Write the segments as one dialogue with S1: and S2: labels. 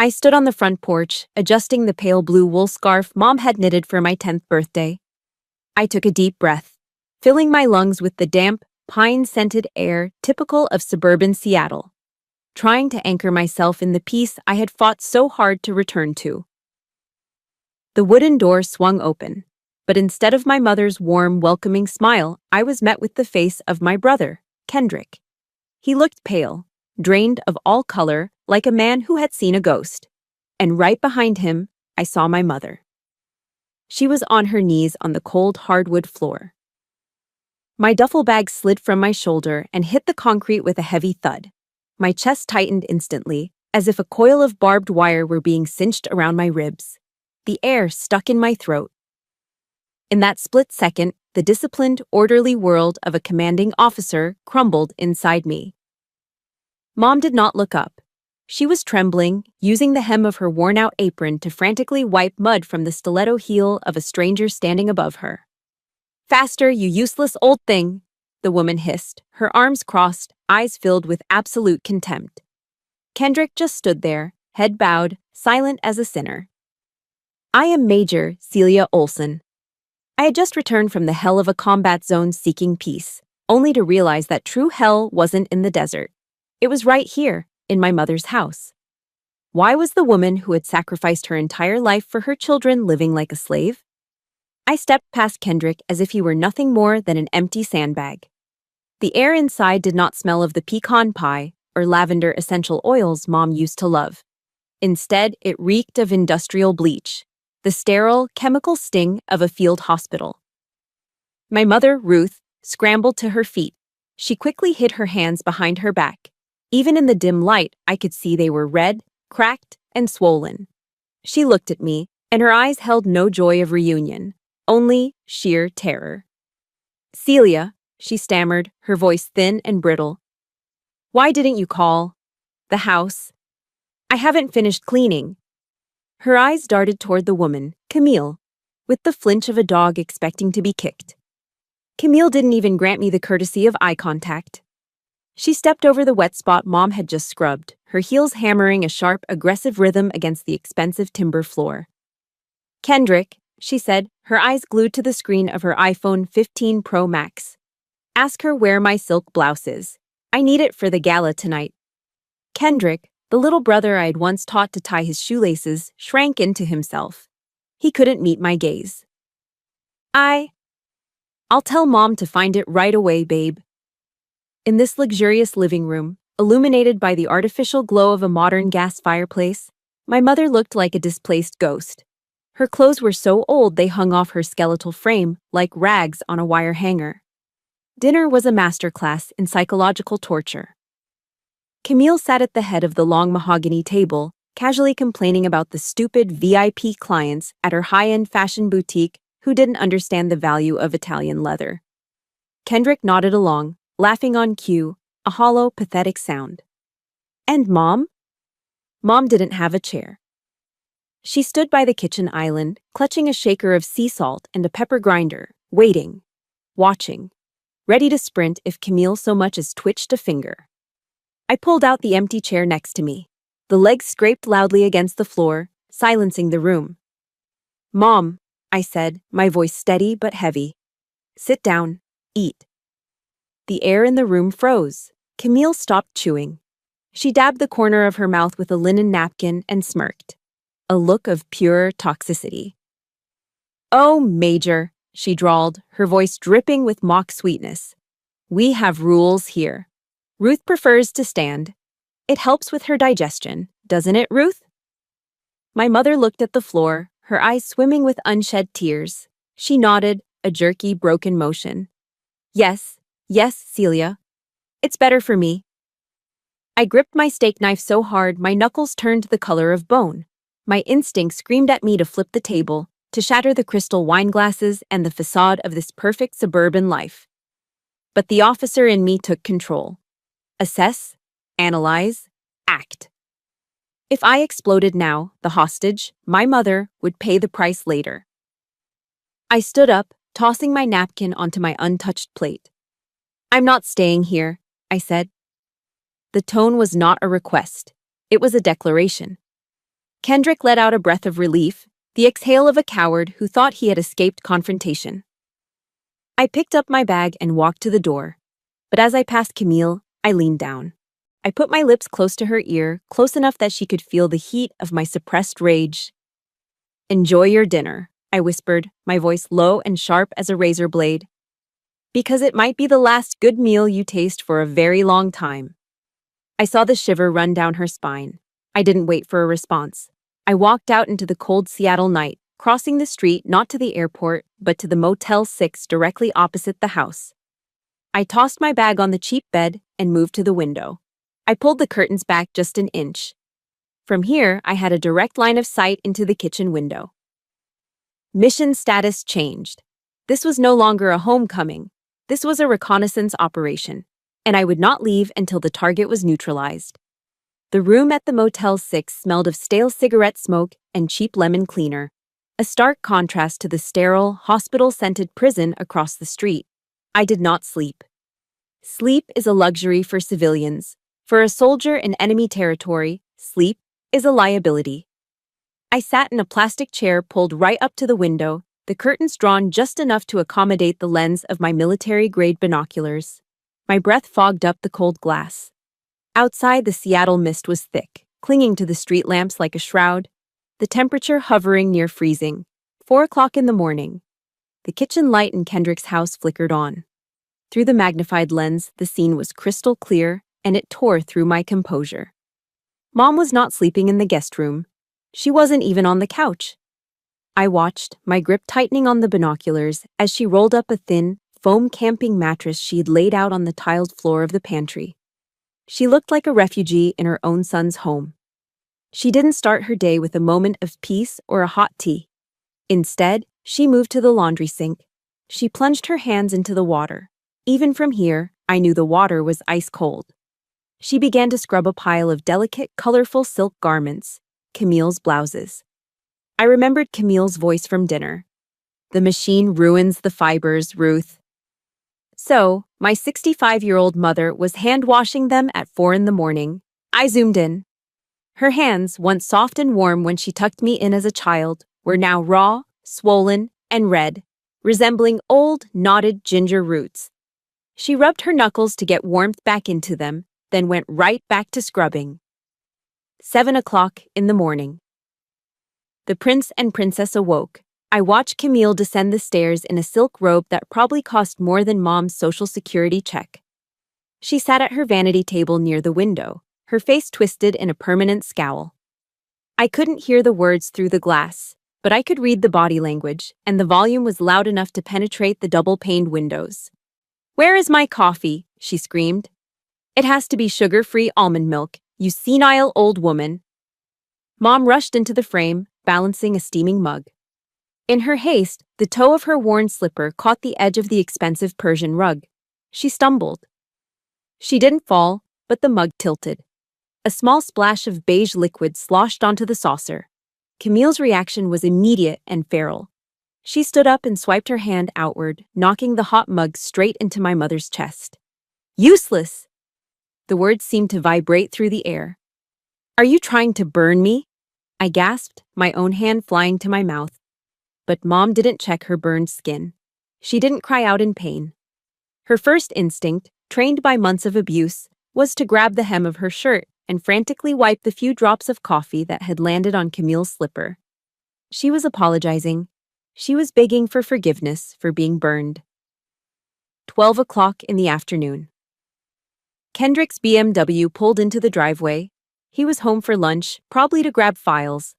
S1: I stood on the front porch, adjusting the pale blue wool scarf Mom had knitted for my 10th birthday. I took a deep breath, filling my lungs with the damp, pine-scented air typical of suburban Seattle, trying to anchor myself in the peace I had fought so hard to return to. The wooden door swung open, but instead of my mother's warm, welcoming smile, I was met with the face of my brother, Kendrick. He looked pale, drained of all color, like a man who had seen a ghost. And right behind him, I saw my mother. She was on her knees on the cold hardwood floor. My duffel bag slid from my shoulder and hit the concrete with a heavy thud. My chest tightened instantly, as if a coil of barbed wire were being cinched around my ribs. The air stuck in my throat. In that split second, the disciplined, orderly world of a commanding officer crumbled inside me. Mom did not look up. She was trembling, using the hem of her worn-out apron to frantically wipe mud from the stiletto heel of a stranger standing above her. "Faster, you useless old thing," the woman hissed, her arms crossed, eyes filled with absolute contempt. Kendrick just stood there, head bowed, silent as a sinner. "I am Major Celia Olson." I had just returned from the hell of a combat zone seeking peace, only to realize that true hell wasn't in the desert. It was right here, in my mother's house. Why was the woman who had sacrificed her entire life for her children living like a slave? I stepped past Kendrick as if he were nothing more than an empty sandbag. The air inside did not smell of the pecan pie or lavender essential oils Mom used to love. Instead, it reeked of industrial bleach, the sterile, chemical sting of a field hospital. My mother, Ruth, scrambled to her feet. She quickly hid her hands behind her back. Even in the dim light, I could see they were red, cracked, and swollen. She looked at me, and her eyes held no joy of reunion, only sheer terror. "Celia," she stammered, her voice thin and brittle. "Why didn't you call the house? I haven't finished cleaning." Her eyes darted toward the woman, Camille, with the flinch of a dog expecting to be kicked. Camille didn't even grant me the courtesy of eye contact. She stepped over the wet spot Mom had just scrubbed, her heels hammering a sharp, aggressive rhythm against the expensive timber floor. "Kendrick," she said, her eyes glued to the screen of her iPhone 15 Pro Max. "Ask her where my silk blouse is. I need it for the gala tonight." Kendrick, the little brother I had once taught to tie his shoelaces, shrank into himself. He couldn't meet my gaze. I'll tell Mom to find it right away, babe." In this luxurious living room, illuminated by the artificial glow of a modern gas fireplace, my mother looked like a displaced ghost. Her clothes were so old they hung off her skeletal frame like rags on a wire hanger. Dinner was a masterclass in psychological torture. Camille sat at the head of the long mahogany table, casually complaining about the stupid VIP clients at her high-end fashion boutique who didn't understand the value of Italian leather. Kendrick nodded along, laughing on cue, a hollow, pathetic sound. And Mom? Mom didn't have a chair. She stood by the kitchen island, clutching a shaker of sea salt and a pepper grinder, waiting, watching, ready to sprint if Camille so much as twitched a finger. I pulled out the empty chair next to me. The legs scraped loudly against the floor, silencing the room. "Mom," I said, my voice steady but heavy. "Sit down, eat." The air in the room froze. Camille stopped chewing. She dabbed the corner of her mouth with a linen napkin and smirked, a look of pure toxicity. "Oh, Major," she drawled, her voice dripping with mock sweetness. "We have rules here. Ruth prefers to stand. It helps with her digestion, doesn't it, Ruth?" My mother looked at the floor, her eyes swimming with unshed tears. She nodded, a jerky, broken motion. Yes, Celia. It's better for me." I gripped my steak knife so hard my knuckles turned the color of bone. My instinct screamed at me to flip the table, to shatter the crystal wine glasses and the facade of this perfect suburban life. But the officer in me took control. Assess, analyze, act. If I exploded now, the hostage, my mother, would pay the price later. I stood up, tossing my napkin onto my untouched plate. "I'm not staying here," I said. The tone was not a request. It was a declaration. Kendrick let out a breath of relief, the exhale of a coward who thought he had escaped confrontation. I picked up my bag and walked to the door, but as I passed Camille, I leaned down. I put my lips close to her ear, close enough that she could feel the heat of my suppressed rage. "Enjoy your dinner," I whispered, my voice low and sharp as a razor blade. "Because it might be the last good meal you taste for a very long time." I saw the shiver run down her spine. I didn't wait for a response. I walked out into the cold Seattle night, crossing the street not to the airport, but to the Motel 6 directly opposite the house. I tossed my bag on the cheap bed and moved to the window. I pulled the curtains back just an inch. From here, I had a direct line of sight into the kitchen window. Mission status changed. This was no longer a homecoming. This was a reconnaissance operation, and I would not leave until the target was neutralized. The room at the Motel 6 smelled of stale cigarette smoke and cheap lemon cleaner, a stark contrast to the sterile, hospital-scented prison across the street. I did not sleep. Sleep is a luxury for civilians. For a soldier in enemy territory, sleep is a liability. I sat in a plastic chair pulled right up to the window, the curtains drawn just enough to accommodate the lens of my military-grade binoculars. My breath fogged up the cold glass. Outside, the Seattle mist was thick, clinging to the street lamps like a shroud, the temperature hovering near freezing. 4 o'clock in the morning. The kitchen light in Kendrick's house flickered on. Through the magnified lens, the scene was crystal clear, and it tore through my composure. Mom was not sleeping in the guest room. She wasn't even on the couch. I watched, my grip tightening on the binoculars, as she rolled up a thin, foam camping mattress she had laid out on the tiled floor of the pantry. She looked like a refugee in her own son's home. She didn't start her day with a moment of peace or a hot tea. Instead, she moved to the laundry sink. She plunged her hands into the water. Even from here, I knew the water was ice cold. She began to scrub a pile of delicate, colorful silk garments, Camille's blouses. I remembered Camille's voice from dinner. "The machine ruins the fibers, Ruth." So, my 65-year-old mother was hand-washing them at 4 in the morning. I zoomed in. Her hands, once soft and warm when she tucked me in as a child, were now raw, swollen, and red, resembling old, knotted ginger roots. She rubbed her knuckles to get warmth back into them, then went right back to scrubbing. 7 o'clock in the morning. The prince and princess awoke. I watched Camille descend the stairs in a silk robe that probably cost more than Mom's Social Security check. She sat at her vanity table near the window, her face twisted in a permanent scowl. I couldn't hear the words through the glass, but I could read the body language, and the volume was loud enough to penetrate the double-paned windows. "Where is my coffee?" she screamed. "It has to be sugar-free almond milk, you senile old woman." Mom rushed into the frame, balancing a steaming mug. In her haste, the toe of her worn slipper caught the edge of the expensive Persian rug. She stumbled. She didn't fall, but the mug tilted. A small splash of beige liquid sloshed onto the saucer. Camille's reaction was immediate and feral. She stood up and swiped her hand outward, knocking the hot mug straight into my mother's chest. "Useless!" The words seemed to vibrate through the air. "Are you trying to burn me?" I gasped, my own hand flying to my mouth. But Mom didn't check her burned skin. She didn't cry out in pain. Her first instinct, trained by months of abuse, was to grab the hem of her shirt and frantically wipe the few drops of coffee that had landed on Camille's slipper. She was apologizing. She was begging for forgiveness for being burned. 12 o'clock in the afternoon. Kendrick's BMW pulled into the driveway. He was home for lunch, probably to grab files.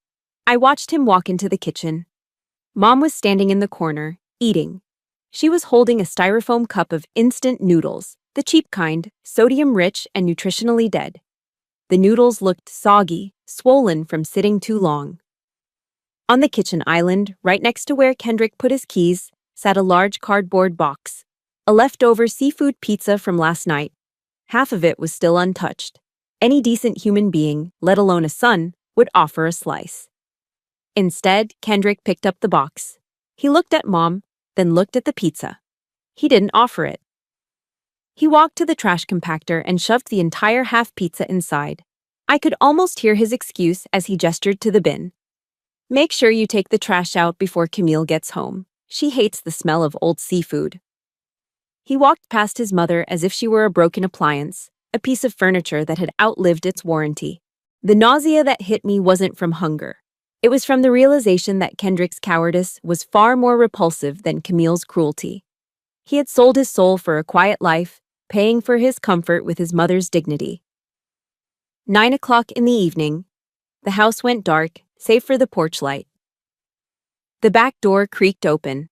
S1: I watched him walk into the kitchen. Mom was standing in the corner, eating. She was holding a styrofoam cup of instant noodles, the cheap kind, sodium-rich and nutritionally dead. The noodles looked soggy, swollen from sitting too long. On the kitchen island, right next to where Kendrick put his keys, sat a large cardboard box, a leftover seafood pizza from last night. Half of it was still untouched. Any decent human being, let alone a son, would offer a slice. Instead, Kendrick picked up the box. He looked at Mom, then looked at the pizza. He didn't offer it. He walked to the trash compactor and shoved the entire half pizza inside. I could almost hear his excuse as he gestured to the bin. Make sure you take the trash out before Camille gets home. She hates the smell of old seafood. He walked past his mother as if she were a broken appliance, a piece of furniture that had outlived its warranty. The nausea that hit me wasn't from hunger. It was from the realization that Kendrick's cowardice was far more repulsive than Camille's cruelty. He had sold his soul for a quiet life, paying for his comfort with his mother's dignity. 9 o'clock in the evening. The house went dark, save for the porch light. The back door creaked open.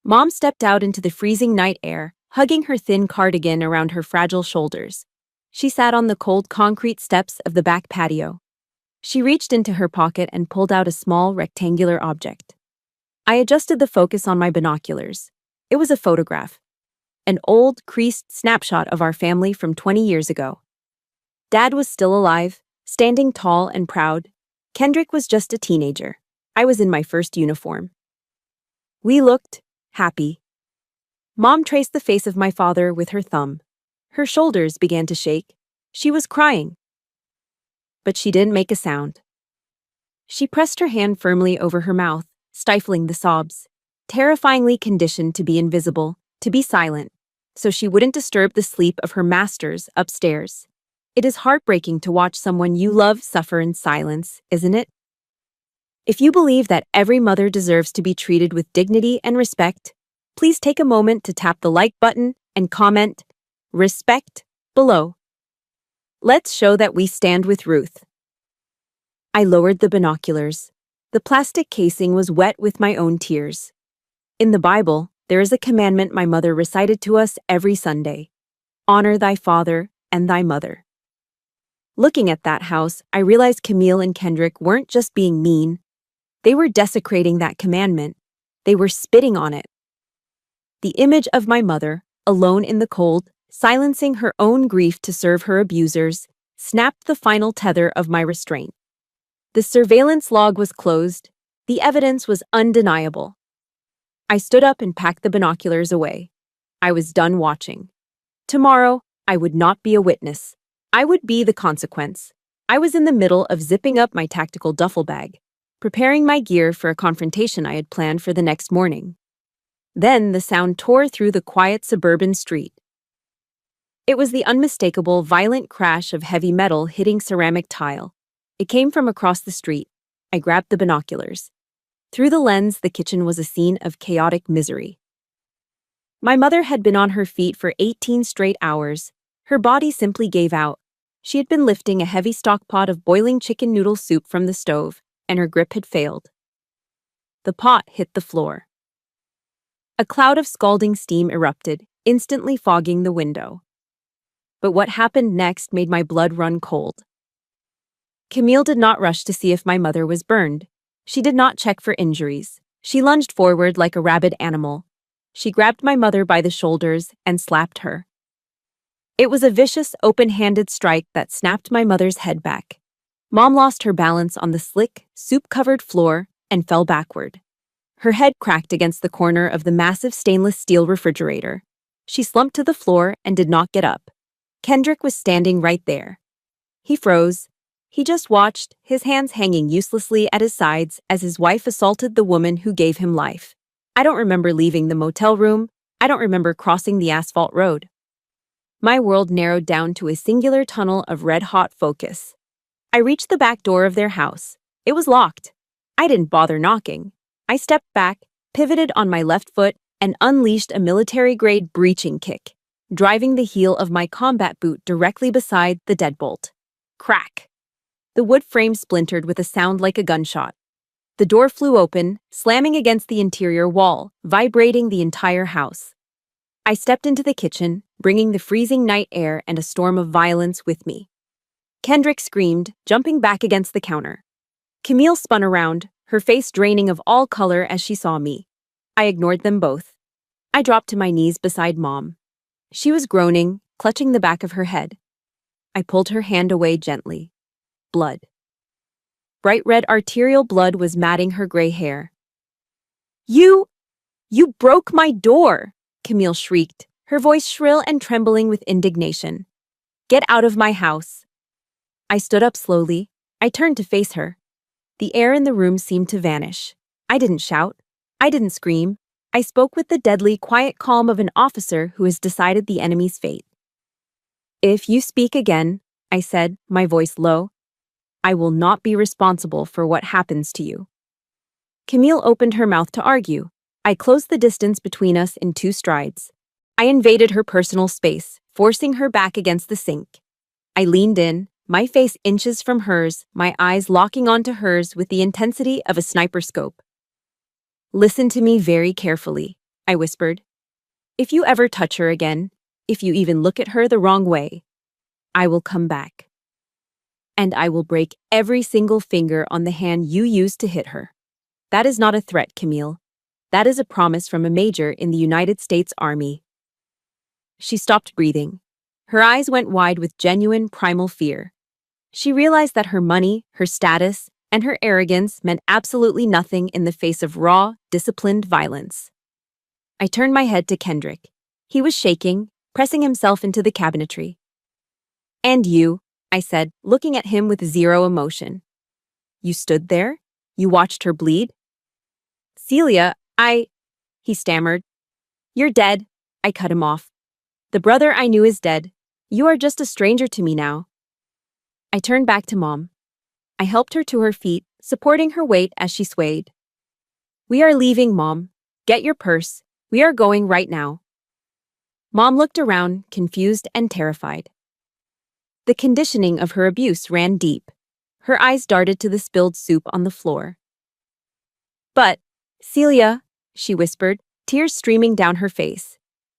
S1: Mom stepped out into the freezing night air, hugging her thin cardigan around her fragile shoulders. She sat on the cold concrete steps of the back patio. She reached into her pocket and pulled out a small, rectangular object. I adjusted the focus on my binoculars. It was a photograph. An old, creased snapshot of our family from 20 years ago. Dad was still alive, standing tall and proud. Kendrick was just a teenager. I was in my first uniform. We looked happy. Mom traced the face of my father with her thumb. Her shoulders began to shake. She was crying. But she didn't make a sound. She pressed her hand firmly over her mouth, stifling the sobs, terrifyingly conditioned to be invisible, to be silent, so she wouldn't disturb the sleep of her masters upstairs. It is heartbreaking to watch someone you love suffer in silence, isn't it? If you believe that every mother deserves to be treated with dignity and respect, please take a moment to tap the like button and comment "Respect" below. Let's show that we stand with Ruth. I lowered the binoculars. The plastic casing was wet with my own tears. In the Bible, there is a commandment my mother recited to us every Sunday. Honor thy father and thy mother. Looking at that house, I realized Camille and Kendrick weren't just being mean. They were desecrating that commandment. They were spitting on it. The image of my mother, alone in the cold, silencing her own grief to serve her abusers, snapped the final tether of my restraint. The surveillance log was closed. The evidence was undeniable. I stood up and packed the binoculars away. I was done watching. Tomorrow, I would not be a witness. I would be the consequence. I was in the middle of zipping up my tactical duffel bag, preparing my gear for a confrontation I had planned for the next morning. Then the sound tore through the quiet suburban street. It was the unmistakable, violent crash of heavy metal hitting ceramic tile. It came from across the street. I grabbed the binoculars. Through the lens, the kitchen was a scene of chaotic misery. My mother had been on her feet for 18 straight hours. Her body simply gave out. She had been lifting a heavy stock pot of boiling chicken noodle soup from the stove, and her grip had failed. The pot hit the floor. A cloud of scalding steam erupted, instantly fogging the window. But what happened next made my blood run cold. Camille did not rush to see if my mother was burned. She did not check for injuries. She lunged forward like a rabid animal. She grabbed my mother by the shoulders and slapped her. It was a vicious, open-handed strike that snapped my mother's head back. Mom lost her balance on the slick, soup-covered floor and fell backward. Her head cracked against the corner of the massive stainless steel refrigerator. She slumped to the floor and did not get up. Kendrick was standing right there. He froze. He just watched, his hands hanging uselessly at his sides as his wife assaulted the woman who gave him life. I don't remember leaving the motel room. I don't remember crossing the asphalt road. My world narrowed down to a singular tunnel of red-hot focus. I reached the back door of their house. It was locked. I didn't bother knocking. I stepped back, pivoted on my left foot, and unleashed a military-grade breaching kick, driving the heel of my combat boot directly beside the deadbolt. Crack! The wood frame splintered with a sound like a gunshot. The door flew open, slamming against the interior wall, vibrating the entire house. I stepped into the kitchen, bringing the freezing night air and a storm of violence with me. Kendrick screamed, jumping back against the counter. Camille spun around, her face draining of all color as she saw me. I ignored them both. I dropped to my knees beside Mom. She was groaning, clutching the back of her head. I pulled her hand away gently. Blood. Bright red arterial blood was matting her gray hair. You broke my door!" Camille shrieked, her voice shrill and trembling with indignation. "Get out of my house." I stood up slowly. I turned to face her. The air in the room seemed to vanish. I didn't shout. I didn't scream. I spoke with the deadly, quiet calm of an officer who has decided the enemy's fate. If you speak again, I said, my voice low, I will not be responsible for what happens to you. Camille opened her mouth to argue. I closed the distance between us in 2 strides. I invaded her personal space, forcing her back against the sink. I leaned in, my face inches from hers, my eyes locking onto hers with the intensity of a sniper scope. Listen to me very carefully, I whispered. If you ever touch her again, if you even look at her the wrong way, I will come back. And I will break every single finger on the hand you used to hit her. That is not a threat, Camille. That is a promise from a major in the United States Army. She stopped breathing. Her eyes went wide with genuine primal fear. She realized that her money, her status, and her arrogance meant absolutely nothing in the face of raw, disciplined violence. I turned my head to Kendrick. He was shaking, pressing himself into the cabinetry. And you, I said, looking at him with zero emotion. You stood there? You watched her bleed? Celia, he stammered. You're dead, I cut him off. The brother I knew is dead. You are just a stranger to me now. I turned back to Mom. I helped her to her feet, supporting her weight as she swayed. We are leaving, Mom. Get your purse. We are going right now. Mom looked around, confused and terrified. The conditioning of her abuse ran deep. Her eyes darted to the spilled soup on the floor. But, Celia, she whispered, tears streaming down her face.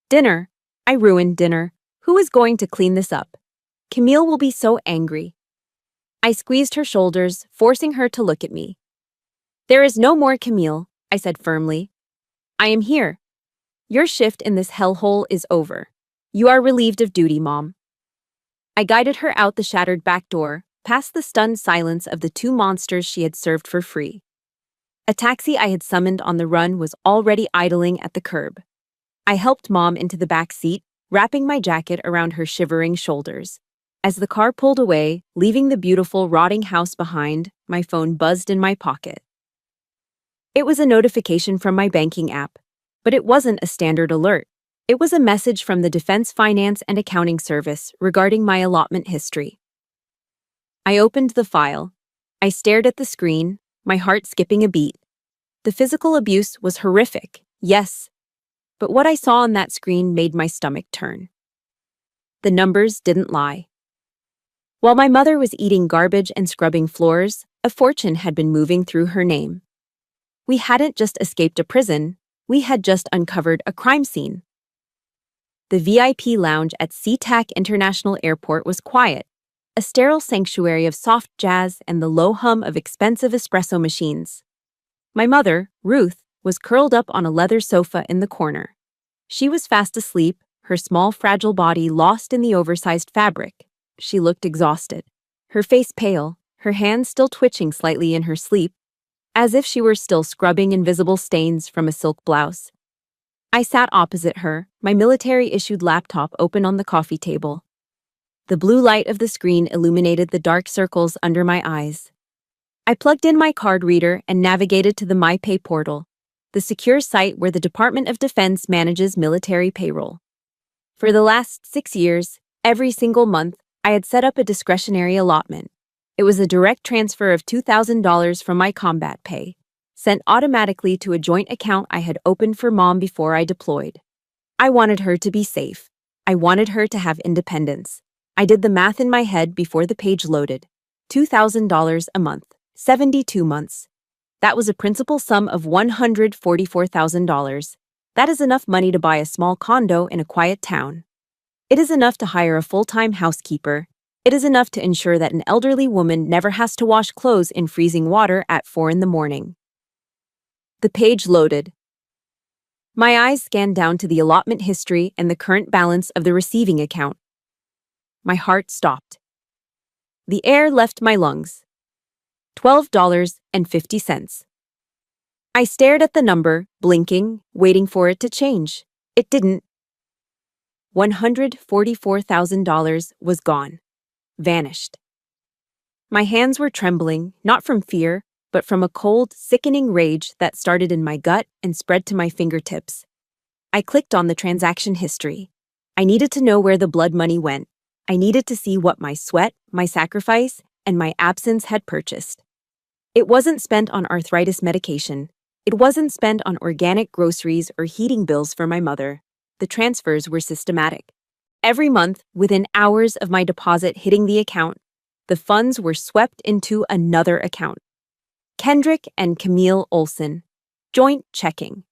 S1: Dinner. I ruined dinner. Who is going to clean this up? Camille will be so angry. I squeezed her shoulders, forcing her to look at me. There is no more Camille, I said firmly. I am here. Your shift in this hellhole is over. You are relieved of duty, Mom. I guided her out the shattered back door, past the stunned silence of the 2 monsters she had served for free. A taxi I had summoned on the run was already idling at the curb. I helped Mom into the back seat, wrapping my jacket around her shivering shoulders. As the car pulled away, leaving the beautiful, rotting house behind, my phone buzzed in my pocket. It was a notification from my banking app, but it wasn't a standard alert. It was a message from the Defense Finance and Accounting Service regarding my allotment history. I opened the file. I stared at the screen, my heart skipping a beat. The physical abuse was horrific, yes, but what I saw on that screen made my stomach turn. The numbers didn't lie. While my mother was eating garbage and scrubbing floors, a fortune had been moving through her name. We hadn't just escaped a prison, we had just uncovered a crime scene. The VIP lounge at SeaTac International Airport was quiet, a sterile sanctuary of soft jazz and the low hum of expensive espresso machines. My mother, Ruth, was curled up on a leather sofa in the corner. She was fast asleep, her small, fragile body lost in the oversized fabric. She looked exhausted, her face pale, her hands still twitching slightly in her sleep, as if she were still scrubbing invisible stains from a silk blouse. I sat opposite her, my military-issued laptop open on the coffee table. The blue light of the screen illuminated the dark circles under my eyes. I plugged in my card reader and navigated to the MyPay portal, the secure site where the Department of Defense manages military payroll. For the last 6 years, every single month, I had set up a discretionary allotment. It was a direct transfer of $2,000 from my combat pay, sent automatically to a joint account I had opened for Mom before I deployed. I wanted her to be safe. I wanted her to have independence. I did the math in my head before the page loaded. $2,000 a month, 72 months. That was a principal sum of $144,000. That is enough money to buy a small condo in a quiet town. It is enough to hire a full-time housekeeper. It is enough to ensure that an elderly woman never has to wash clothes in freezing water at 4 a.m. The page loaded. My eyes scanned down to the allotment history and the current balance of the receiving account. My heart stopped. The air left my lungs. $12.50. I stared at the number, blinking, waiting for it to change. It didn't. $144,000 was gone. Vanished. My hands were trembling, not from fear, but from a cold, sickening rage that started in my gut and spread to my fingertips. I clicked on the transaction history. I needed to know where the blood money went. I needed to see what my sweat, my sacrifice, and my absence had purchased. It wasn't spent on arthritis medication. It wasn't spent on organic groceries or heating bills for my mother. The transfers were systematic. Every month, within hours of my deposit hitting the account, the funds were swept into another account. Kendrick and Camille Olson. Joint checking.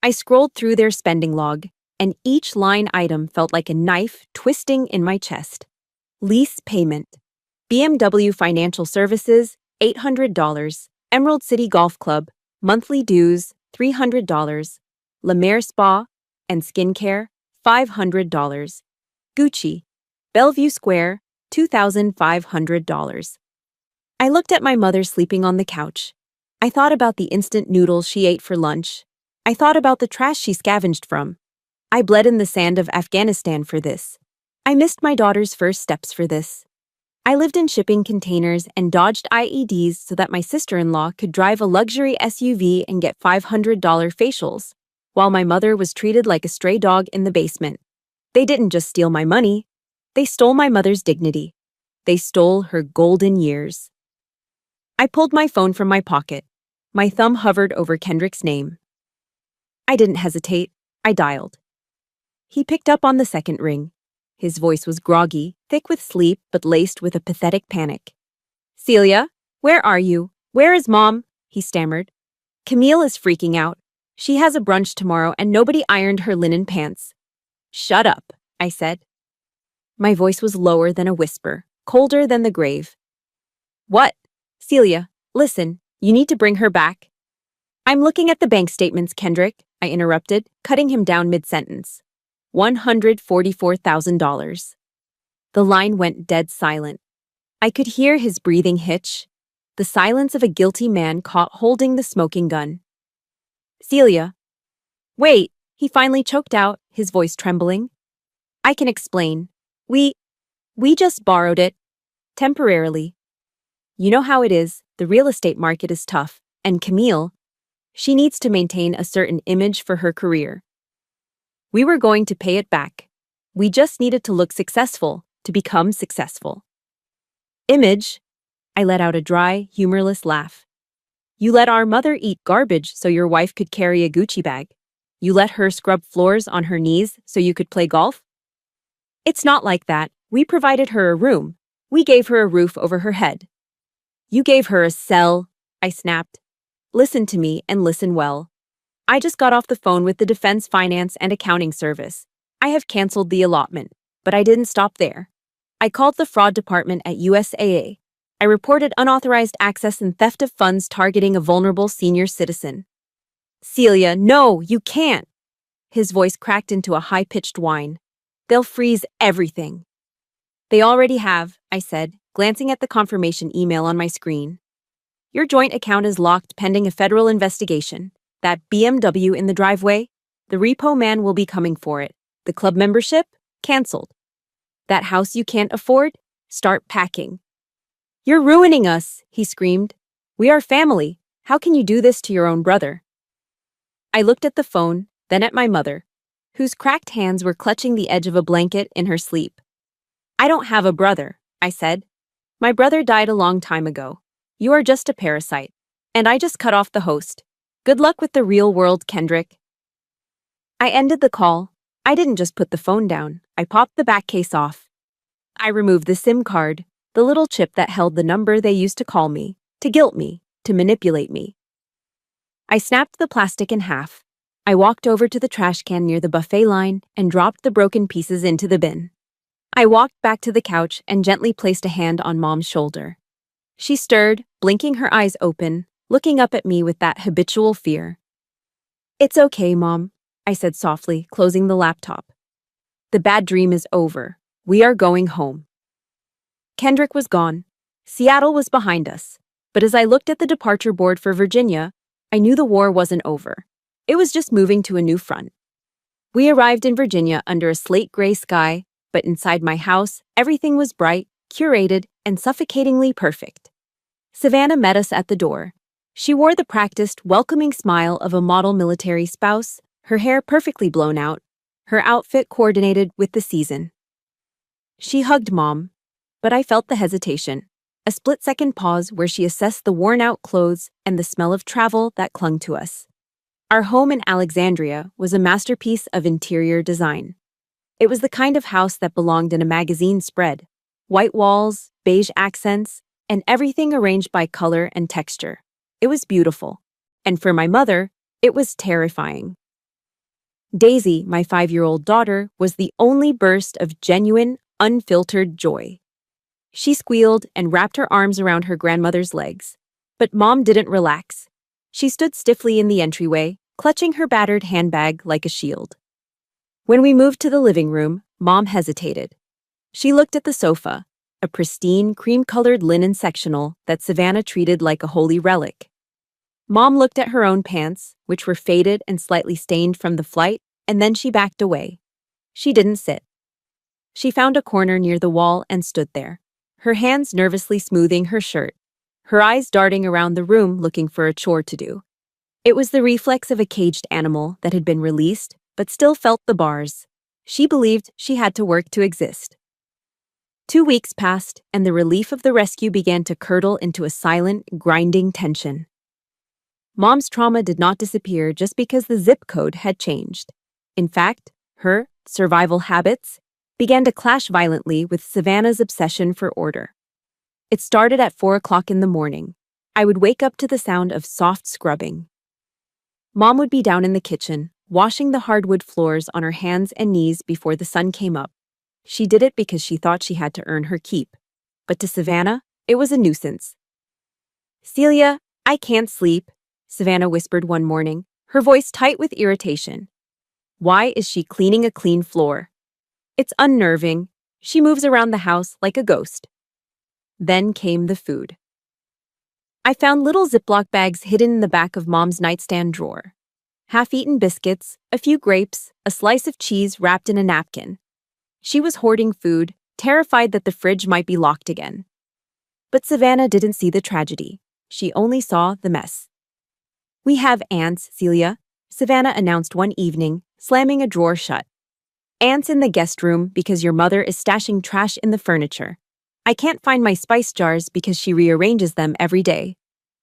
S1: I scrolled through their spending log, and each line item felt like a knife twisting in my chest. Lease payment. BMW Financial Services, $800. Emerald City Golf Club, monthly dues, $300. La Mer Spa and Skincare, $500. Gucci, Bellevue Square, $2,500. I looked at my mother sleeping on the couch. I thought about the instant noodles she ate for lunch. I thought about the trash she scavenged from. I bled in the sand of Afghanistan for this. I missed my daughter's first steps for this. I lived in shipping containers and dodged IEDs so that my sister-in-law could drive a luxury SUV and get $500 facials, while my mother was treated like a stray dog in the basement. They didn't just steal my money. They stole my mother's dignity. They stole her golden years. I pulled my phone from my pocket. My thumb hovered over Kendrick's name. I didn't hesitate. I dialed. He picked up on the second ring. His voice was groggy, thick with sleep, but laced with a pathetic panic. "Celia, where are you? Where is Mom?" he stammered. "Camille is freaking out. She has a brunch tomorrow and nobody ironed her linen pants." "Shut up," I said. My voice was lower than a whisper, colder than the grave. "What? Celia, listen, you need to bring her back." "I'm looking at the bank statements, Kendrick," I interrupted, cutting him down mid-sentence. $144,000. The line went dead silent. I could hear his breathing hitch, the silence of a guilty man caught holding the smoking gun. "Celia." "Wait," he finally choked out, his voice trembling. "I can explain. We just borrowed it. Temporarily. You know how it is, the real estate market is tough, and Camille, she needs to maintain a certain image for her career. We were going to pay it back. We just needed to look successful, to become successful." "Image?" I let out a dry, humorless laugh. "You let our mother eat garbage so your wife could carry a Gucci bag. You let her scrub floors on her knees so you could play golf?" "It's not like that. We provided her a room. We gave her a roof over her head." "You gave her a cell," I snapped. "Listen to me and listen well. I just got off the phone with the Defense Finance and Accounting Service. I have canceled the allotment, but I didn't stop there. I called the fraud department at USAA. I reported unauthorized access and theft of funds targeting a vulnerable senior citizen." "Celia, no, you can't." His voice cracked into a high-pitched whine. "They'll freeze everything." "They already have," I said, glancing at the confirmation email on my screen. "Your joint account is locked pending a federal investigation. That BMW in the driveway, the repo man will be coming for it. The club membership? Canceled. That house you can't afford? Start packing." "You're ruining us," he screamed. "We are family. How can you do this to your own brother?" I looked at the phone, then at my mother, whose cracked hands were clutching the edge of a blanket in her sleep. "I don't have a brother," I said. "My brother died a long time ago. You are just a parasite. And I just cut off the host. Good luck with the real world, Kendrick." I ended the call. I didn't just put the phone down. I popped the back case off. I removed the SIM card, the little chip that held the number they used to call me, to guilt me, to manipulate me. I snapped the plastic in half. I walked over to the trash can near the buffet line and dropped the broken pieces into the bin. I walked back to the couch and gently placed a hand on Mom's shoulder. She stirred, blinking her eyes open, looking up at me with that habitual fear. "It's okay, Mom," I said softly, closing the laptop. "The bad dream is over. We are going home." Kendrick was gone. Seattle was behind us. But as I looked at the departure board for Virginia, I knew the war wasn't over. It was just moving to a new front. We arrived in Virginia under a slate gray sky, but inside my house, everything was bright, curated, and suffocatingly perfect. Savannah met us at the door. She wore the practiced, welcoming smile of a model military spouse, her hair perfectly blown out, her outfit coordinated with the season. She hugged Mom, but I felt the hesitation, a split-second pause where she assessed the worn-out clothes and the smell of travel that clung to us. Our home in Alexandria was a masterpiece of interior design. It was the kind of house that belonged in a magazine spread: white walls, beige accents, and everything arranged by color and texture. It was beautiful. And for my mother, it was terrifying. Daisy, my 5-year-old daughter, was the only burst of genuine, unfiltered joy. She squealed and wrapped her arms around her grandmother's legs. But Mom didn't relax. She stood stiffly in the entryway, clutching her battered handbag like a shield. When we moved to the living room, Mom hesitated. She looked at the sofa, a pristine, cream-colored linen sectional that Savannah treated like a holy relic. Mom looked at her own pants, which were faded and slightly stained from the flight, and then she backed away. She didn't sit. She found a corner near the wall and stood there, her hands nervously smoothing her shirt, her eyes darting around the room looking for a chore to do. It was the reflex of a caged animal that had been released, but still felt the bars. She believed she had to work to exist. 2 weeks passed, and the relief of the rescue began to curdle into a silent, grinding tension. Mom's trauma did not disappear just because the zip code had changed. In fact, her survival habits began to clash violently with Savannah's obsession for order. It started at 4 o'clock in the morning. I would wake up to the sound of soft scrubbing. Mom would be down in the kitchen, washing the hardwood floors on her hands and knees before the sun came up. She did it because she thought she had to earn her keep. But to Savannah, it was a nuisance. "Celia, I can't sleep," Savannah whispered one morning, her voice tight with irritation. "Why is she cleaning a clean floor? It's unnerving. She moves around the house like a ghost." Then came the food. I found little Ziploc bags hidden in the back of Mom's nightstand drawer. Half-eaten biscuits, a few grapes, a slice of cheese wrapped in a napkin. She was hoarding food, terrified that the fridge might be locked again. But Savannah didn't see the tragedy. She only saw the mess. "We have ants, Celia," Savannah announced one evening, slamming a drawer shut. "Ants in the guest room because your mother is stashing trash in the furniture. I can't find my spice jars because she rearranges them every day.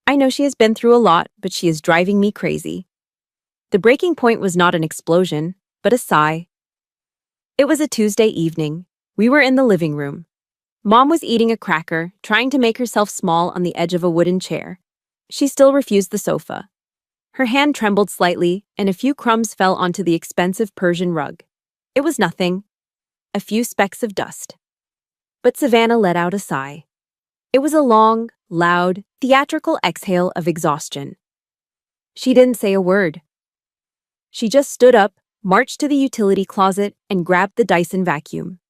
S1: I know she has been through a lot, but she is driving me crazy." The breaking point was not an explosion, but a sigh. It was a Tuesday evening. We were in the living room. Mom was eating a cracker, trying to make herself small on the edge of a wooden chair. She still refused the sofa. Her hand trembled slightly, and a few crumbs fell onto the expensive Persian rug. It was nothing. A few specks of dust. But Savannah let out a sigh. It was a long, loud, theatrical exhale of exhaustion. She didn't say a word. She just stood up, marched to the utility closet, and grabbed the Dyson vacuum.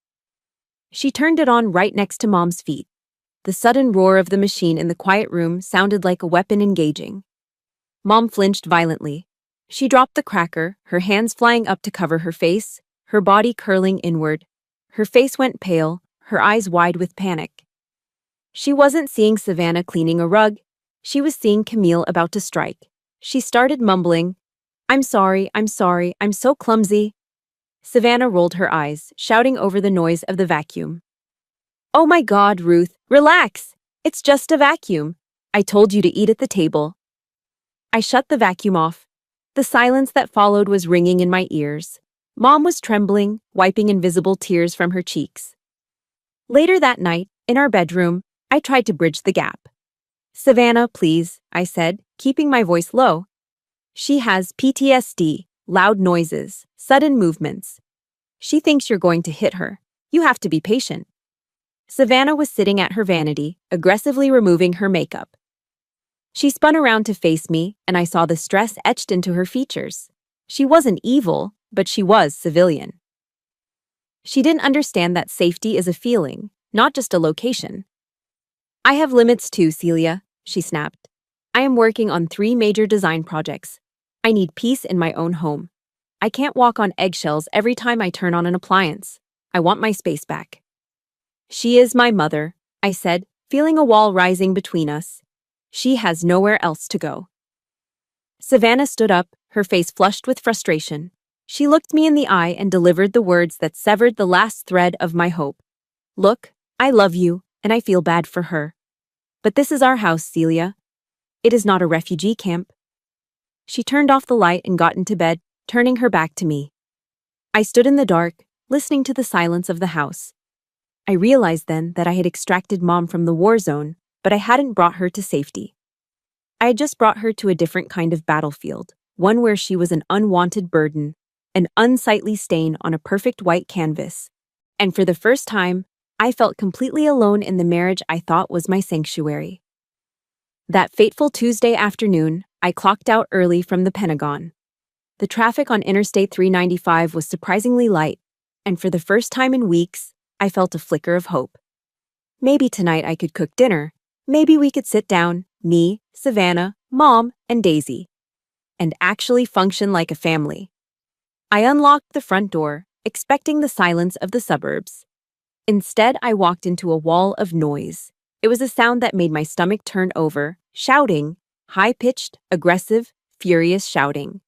S1: She turned it on right next to Mom's feet. The sudden roar of the machine in the quiet room sounded like a weapon engaging. Mom flinched violently. She dropped the cracker, her hands flying up to cover her face, her body curling inward. Her face went pale, her eyes wide with panic. She wasn't seeing Savannah cleaning a rug. She was seeing Camille about to strike. She started mumbling, I'm sorry, I'm so clumsy." Savannah rolled her eyes, shouting over the noise of the vacuum. "Oh my God, Ruth, relax! It's just a vacuum. I told you to eat at the table." I shut the vacuum off. The silence that followed was ringing in my ears. Mom was trembling, wiping invisible tears from her cheeks. Later that night, in our bedroom, I tried to bridge the gap. "Savannah, please," I said, keeping my voice low. "She has PTSD, loud noises, sudden movements. She thinks you're going to hit her. You have to be patient." Savannah was sitting at her vanity, aggressively removing her makeup. She spun around to face me, and I saw the stress etched into her features. She wasn't evil, but she was civilian. She didn't understand that safety is a feeling, not just a location. "I have limits too, Celia," she snapped. "I am working on 3 major design projects. I need peace in my own home. I can't walk on eggshells every time I turn on an appliance. I want my space back." She is my mother, I said, feeling a wall rising between us. She has nowhere else to go. Savannah stood up, her face flushed with frustration. She looked me in the eye and delivered the words that severed the last thread of my hope. Look, I love you, and I feel bad for her. But this is our house, Celia. It is not a refugee camp. She turned off the light and got into bed, turning her back to me. I stood in the dark, listening to the silence of the house. I realized then that I had extracted Mom from the war zone, but I hadn't brought her to safety. I had just brought her to a different kind of battlefield, one where she was an unwanted burden, an unsightly stain on a perfect white canvas. And for the first time, I felt completely alone in the marriage I thought was my sanctuary. That fateful Tuesday afternoon, I clocked out early from the Pentagon. The traffic on Interstate 395 was surprisingly light, and for the first time in weeks, I felt a flicker of hope. Maybe tonight I could cook dinner. Maybe we could sit down, me, Savannah, Mom, and Daisy, and actually function like a family. I unlocked the front door, expecting the silence of the suburbs. Instead, I walked into a wall of noise. It was a sound that made my stomach turn over, shouting, high-pitched, aggressive, furious shouting.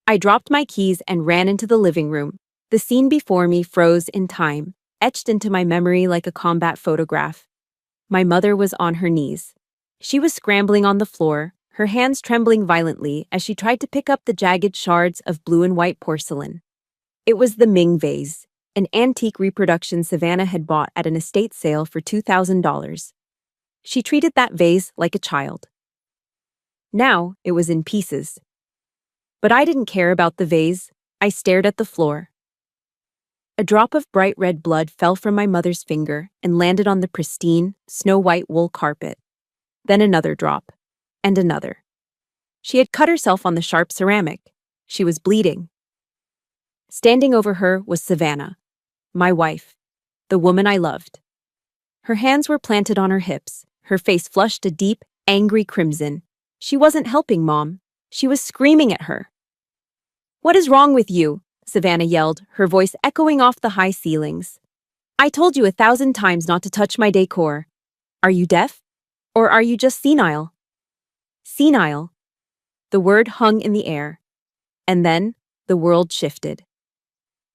S1: I dropped my keys and ran into the living room. The scene before me froze in time, etched into my memory like a combat photograph. My mother was on her knees. She was scrambling on the floor, her hands trembling violently as she tried to pick up the jagged shards of blue and white porcelain. It was the Ming vase, an antique reproduction Savannah had bought at an estate sale for $2,000. She treated that vase like a child. Now it was in pieces. But I didn't care about the vase. I stared at the floor. A drop of bright red blood fell from my mother's finger and landed on the pristine, snow-white wool carpet. Then another drop, and another. She had cut herself on the sharp ceramic. She was bleeding. Standing over her was Savannah, my wife, the woman I loved. Her hands were planted on her hips, her face flushed a deep, angry crimson. She wasn't helping Mom. She was screaming at her. "What is wrong with you?" Savannah yelled, her voice echoing off the high ceilings. "I told you 1,000 times not to touch my decor. Are you deaf? Or are you just senile?" Senile. The word hung in the air. And then, the world shifted.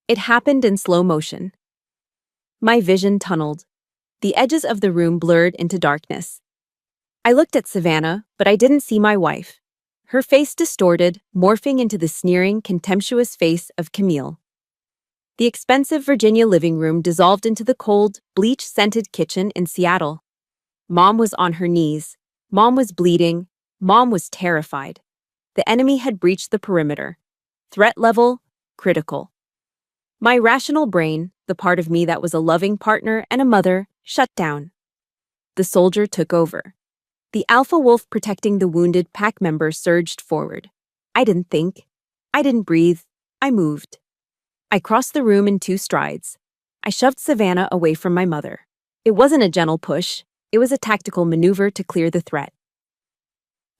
S1: It happened in slow motion. My vision tunneled. The edges of the room blurred into darkness. I looked at Savannah, but I didn't see my wife. Her face distorted, morphing into the sneering, contemptuous face of Camille. The expensive Virginia living room dissolved into the cold, bleach-scented kitchen in Seattle. Mom was on her knees. Mom was bleeding. Mom was terrified. The enemy had breached the perimeter. Threat level, critical. My rational brain, the part of me that was a loving partner and a mother, shut down. The soldier took over. The alpha wolf protecting the wounded pack member surged forward. I didn't think. I didn't breathe. I moved. I crossed the room in 2 strides. I shoved Savannah away from my mother. It wasn't a gentle push. It was a tactical maneuver to clear the threat.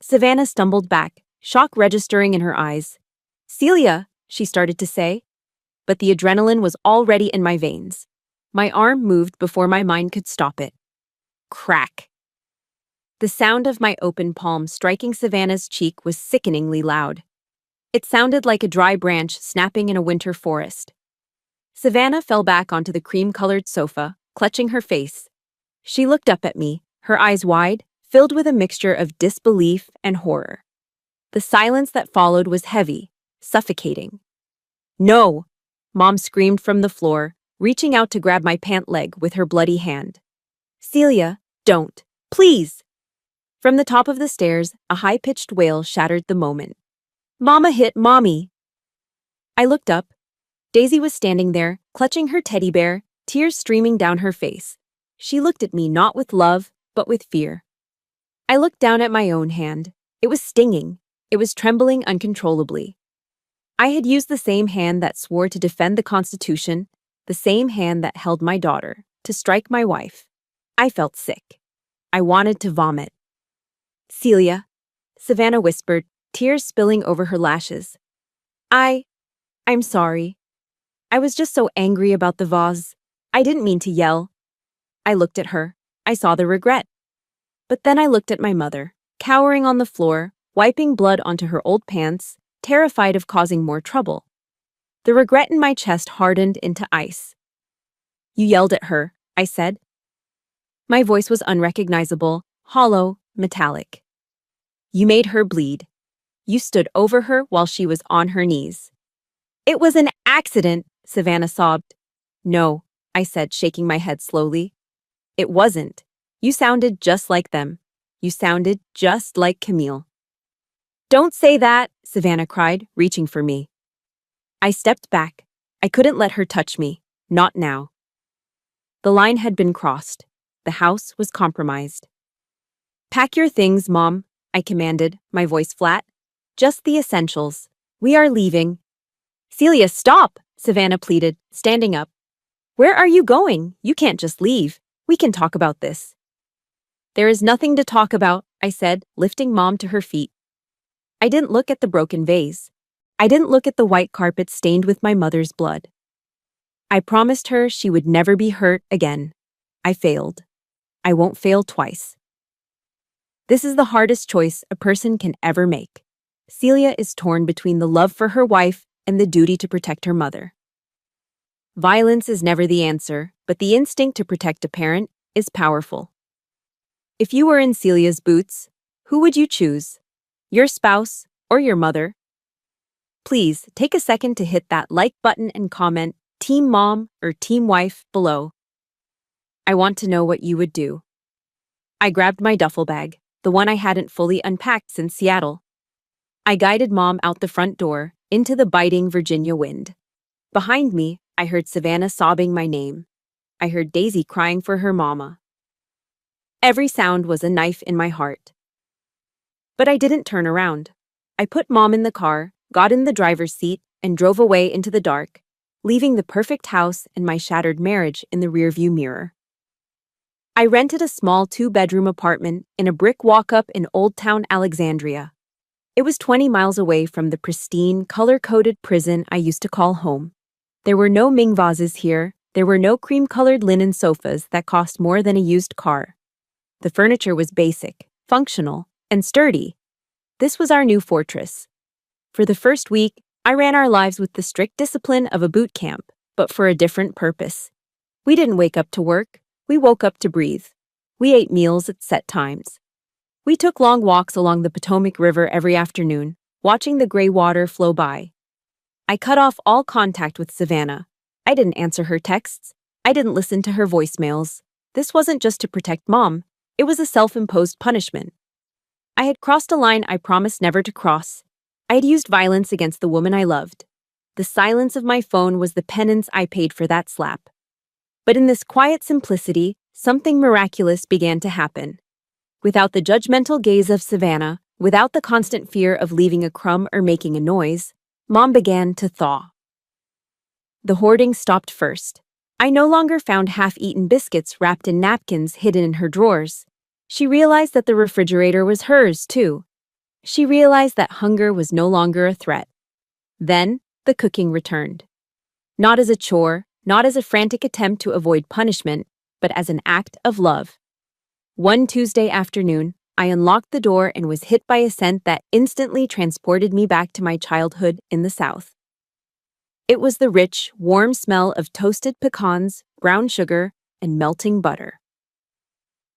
S1: Savannah stumbled back, shock registering in her eyes. "Celia," she started to say. But the adrenaline was already in my veins. My arm moved before my mind could stop it. Crack. The sound of my open palm striking Savannah's cheek was sickeningly loud. It sounded like a dry branch snapping in a winter forest. Savannah fell back onto the cream-colored sofa, clutching her face. She looked up at me, her eyes wide, filled with a mixture of disbelief and horror. The silence that followed was heavy, suffocating. "No!" Mom screamed from the floor, reaching out to grab my pant leg with her bloody hand. "Celia, don't. Please!" From the top of the stairs, a high-pitched wail shattered the moment. "Mama hit Mommy!" I looked up. Daisy was standing there, clutching her teddy bear, tears streaming down her face. She looked at me not with love, but with fear. I looked down at my own hand. It was stinging. It was trembling uncontrollably. I had used the same hand that swore to defend the Constitution, the same hand that held my daughter, to strike my wife. I felt sick. I wanted to vomit. "Celia," Savannah whispered, tears spilling over her lashes. I'm sorry. I was just so angry about the vase. I didn't mean to yell." I looked at her. I saw the regret. But then I looked at my mother, cowering on the floor, wiping blood onto her old pants, terrified of causing more trouble. The regret in my chest hardened into ice. You yelled at her, I said. My voice was unrecognizable, hollow, metallic. You made her bleed. You stood over her while she was on her knees. It was an accident, Savannah sobbed. No, I said, shaking my head slowly. It wasn't. You sounded just like them. You sounded just like Camille. Don't say that, Savannah cried, reaching for me. I stepped back. I couldn't let her touch me. Not now. The line had been crossed. The house was compromised. Pack your things, Mom, I commanded, my voice flat. Just the essentials. We are leaving. Celia, stop, Savannah pleaded, standing up. Where are you going? You can't just leave. We can talk about this. There is nothing to talk about, I said, lifting Mom to her feet. I didn't look at the broken vase. I didn't look at the white carpet stained with my mother's blood. I promised her she would never be hurt again. I failed. I won't fail twice. This is the hardest choice a person can ever make. Celia is torn between the love for her wife and the duty to protect her mother. Violence is never the answer, but the instinct to protect a parent is powerful. If you were in Celia's boots, who would you choose? Your spouse or your mother? Please take a second to hit that like button and comment Team Mom or Team Wife below. I want to know what you would do. I grabbed my duffel bag, the one I hadn't fully unpacked since Seattle. I guided Mom out the front door, into the biting Virginia wind. Behind me, I heard Savannah sobbing my name. I heard Daisy crying for her mama. Every sound was a knife in my heart. But I didn't turn around. I put Mom in the car, got in the driver's seat, and drove away into the dark, leaving the perfect house and my shattered marriage in the rearview mirror. I rented a small 2-bedroom apartment in a brick walk-up in Old Town Alexandria. It was 20 miles away from the pristine, color-coded prison I used to call home. There were no Ming vases here. There were no cream-colored linen sofas that cost more than a used car. The furniture was basic, functional, and sturdy. This was our new fortress. For the first week, I ran our lives with the strict discipline of a boot camp, but for a different purpose. We didn't wake up to work. We woke up to breathe. We ate meals at set times. We took long walks along the Potomac River every afternoon, watching the gray water flow by. I cut off all contact with Savannah. I didn't answer her texts. I didn't listen to her voicemails. This wasn't just to protect Mom. It was a self-imposed punishment. I had crossed a line I promised never to cross. I had used violence against the woman I loved. The silence of my phone was the penance I paid for that slap. But in this quiet simplicity, something miraculous began to happen. Without the judgmental gaze of Savannah, without the constant fear of leaving a crumb or making a noise, Mom began to thaw. The hoarding stopped first. I no longer found half-eaten biscuits wrapped in napkins hidden in her drawers. She realized that the refrigerator was hers, too. She realized that hunger was no longer a threat. Then, the cooking returned. Not as a chore, not as a frantic attempt to avoid punishment, but as an act of love. One Tuesday afternoon, I unlocked the door and was hit by a scent that instantly transported me back to my childhood in the South. It was the rich, warm smell of toasted pecans, brown sugar, and melting butter.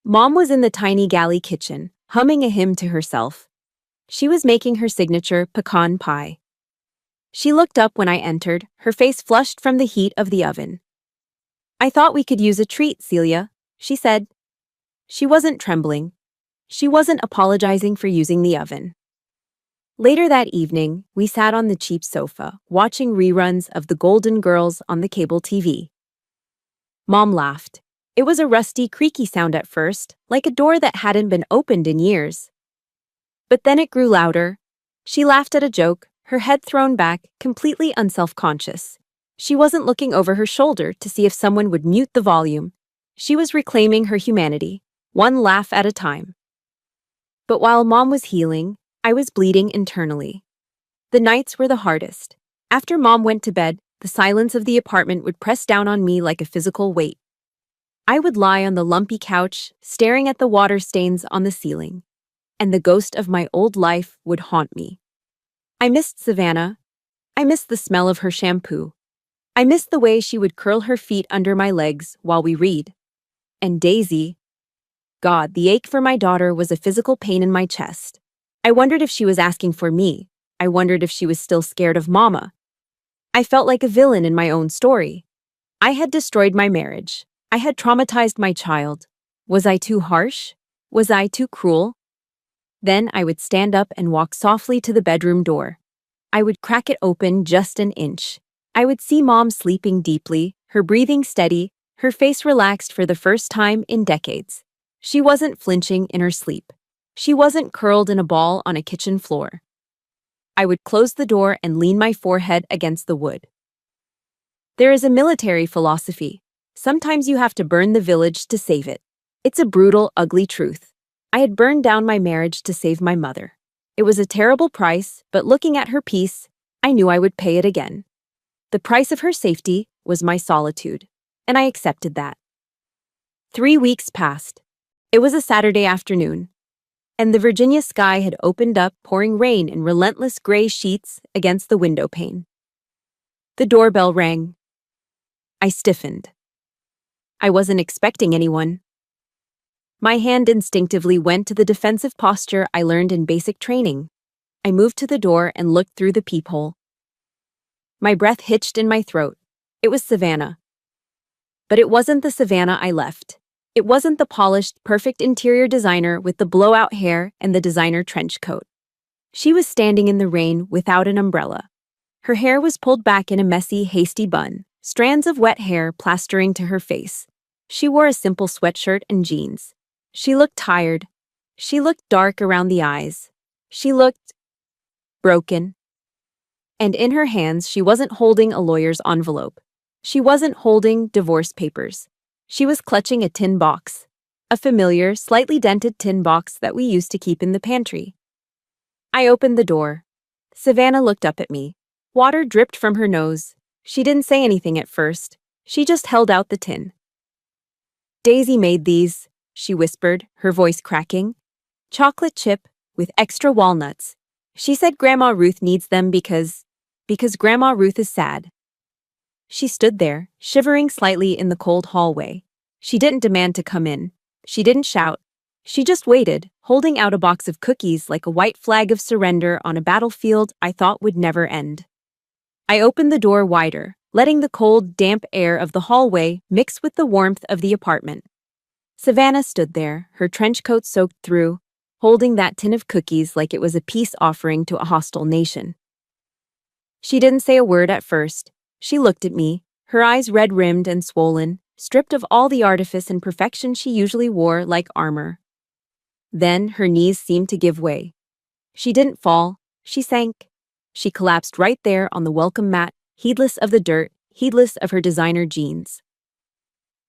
S1: Mom was in the tiny galley kitchen, humming a hymn to herself. She was making her signature pecan pie. She looked up when I entered, her face flushed from the heat of the oven. "I thought we could use a treat, Celia," she said. She wasn't trembling. She wasn't apologizing for using the oven. Later that evening, we sat on the cheap sofa, watching reruns of The Golden Girls on the cable TV. Mom laughed. It was a rusty, creaky sound at first, like a door that hadn't been opened in years. But then it grew louder. She laughed at a joke, her head thrown back, completely unself-conscious. She wasn't looking over her shoulder to see if someone would mute the volume. She was reclaiming her humanity, one laugh at a time. But while Mom was healing, I was bleeding internally. The nights were the hardest. After Mom went to bed, the silence of the apartment would press down on me like a physical weight. I would lie on the lumpy couch, staring at the water stains on the ceiling, and the ghost of my old life would haunt me. I missed Savannah. I missed the smell of her shampoo. I missed the way she would curl her feet under my legs while we read. And Daisy, God, the ache for my daughter was a physical pain in my chest. I wondered if she was asking for me. I wondered if she was still scared of Mama. I felt like a villain in my own story. I had destroyed my marriage. I had traumatized my child. Was I too harsh? Was I too cruel? Then I would stand up and walk softly to the bedroom door. I would crack it open just an inch. I would see Mom sleeping deeply, her breathing steady, her face relaxed for the first time in decades. She wasn't flinching in her sleep. She wasn't curled in a ball on a kitchen floor. I would close the door and lean my forehead against the wood. There is a military philosophy. Sometimes you have to burn the village to save it. It's a brutal, ugly truth. I had burned down my marriage to save my mother. It was a terrible price, but looking at her peace, I knew I would pay it again. The price of her safety was my solitude, and I accepted that. 3 weeks passed. It was a Saturday afternoon, and the Virginia sky had opened up, pouring rain in relentless gray sheets against the window pane. The doorbell rang. I stiffened. I wasn't expecting anyone. My hand instinctively went to the defensive posture I learned in basic training. I moved to the door and looked through the peephole. My breath hitched in my throat. It was Savannah. But it wasn't the Savannah I left. It wasn't the polished, perfect interior designer with the blowout hair and the designer trench coat. She was standing in the rain without an umbrella. Her hair was pulled back in a messy, hasty bun, strands of wet hair plastering to her face. She wore a simple sweatshirt and jeans. She looked tired. She looked dark around the eyes. She looked broken. And in her hands, she wasn't holding a lawyer's envelope. She wasn't holding divorce papers. She was clutching a tin box, a familiar, slightly dented tin box that we used to keep in the pantry. I opened the door. Savannah looked up at me. Water dripped from her nose. She didn't say anything at first. She just held out the tin. Daisy made these, she whispered, her voice cracking. Chocolate chip with extra walnuts. She said Grandma Ruth needs them because Grandma Ruth is sad. She stood there, shivering slightly in the cold hallway. She didn't demand to come in. She didn't shout. She just waited, holding out a box of cookies like a white flag of surrender on a battlefield I thought would never end. I opened the door wider, letting the cold, damp air of the hallway mix with the warmth of the apartment. Savannah stood there, her trench coat soaked through, holding that tin of cookies like it was a peace offering to a hostile nation. She didn't say a word at first. She looked at me, her eyes red-rimmed and swollen, stripped of all the artifice and perfection she usually wore like armor. Then her knees seemed to give way. She didn't fall, she sank. She collapsed right there on the welcome mat, heedless of the dirt, heedless of her designer jeans.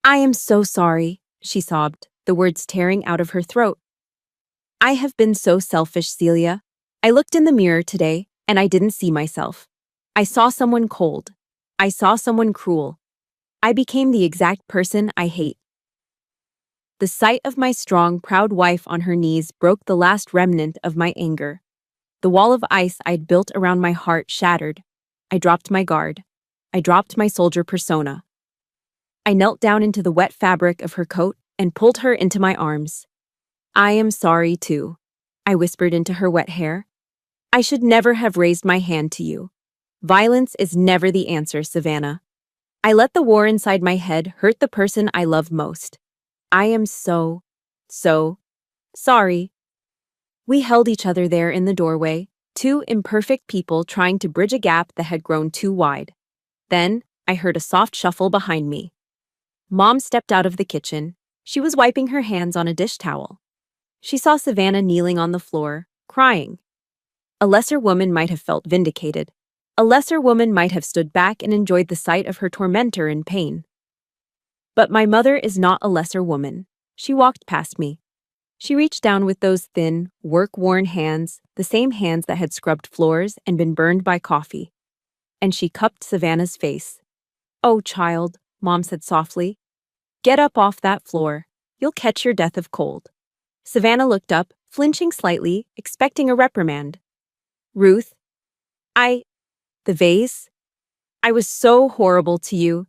S1: I am so sorry, she sobbed, the words tearing out of her throat. I have been so selfish, Celia. I looked in the mirror today, and I didn't see myself. I saw someone cold. I saw someone cruel. I became the exact person I hate. The sight of my strong, proud wife on her knees broke the last remnant of my anger. The wall of ice I'd built around my heart shattered. I dropped my guard. I dropped my soldier persona. I knelt down into the wet fabric of her coat and pulled her into my arms. I am sorry, too, I whispered into her wet hair. I should never have raised my hand to you. Violence is never the answer, Savannah. I let the war inside my head hurt the person I love most. I am so sorry. We held each other there in the doorway, two imperfect people trying to bridge a gap that had grown too wide. Then, I heard a soft shuffle behind me. Mom stepped out of the kitchen. She was wiping her hands on a dish towel. She saw Savannah kneeling on the floor, crying. A lesser woman might have felt vindicated. A lesser woman might have stood back and enjoyed the sight of her tormentor in pain. But my mother is not a lesser woman. She walked past me. She reached down with those thin, work-worn hands, the same hands that had scrubbed floors and been burned by coffee. And she cupped Savannah's face. Oh, child, Mom said softly. Get up off that floor. You'll catch your death of cold. Savannah looked up, flinching slightly, expecting a reprimand. Ruth, the vase? I was so horrible to you.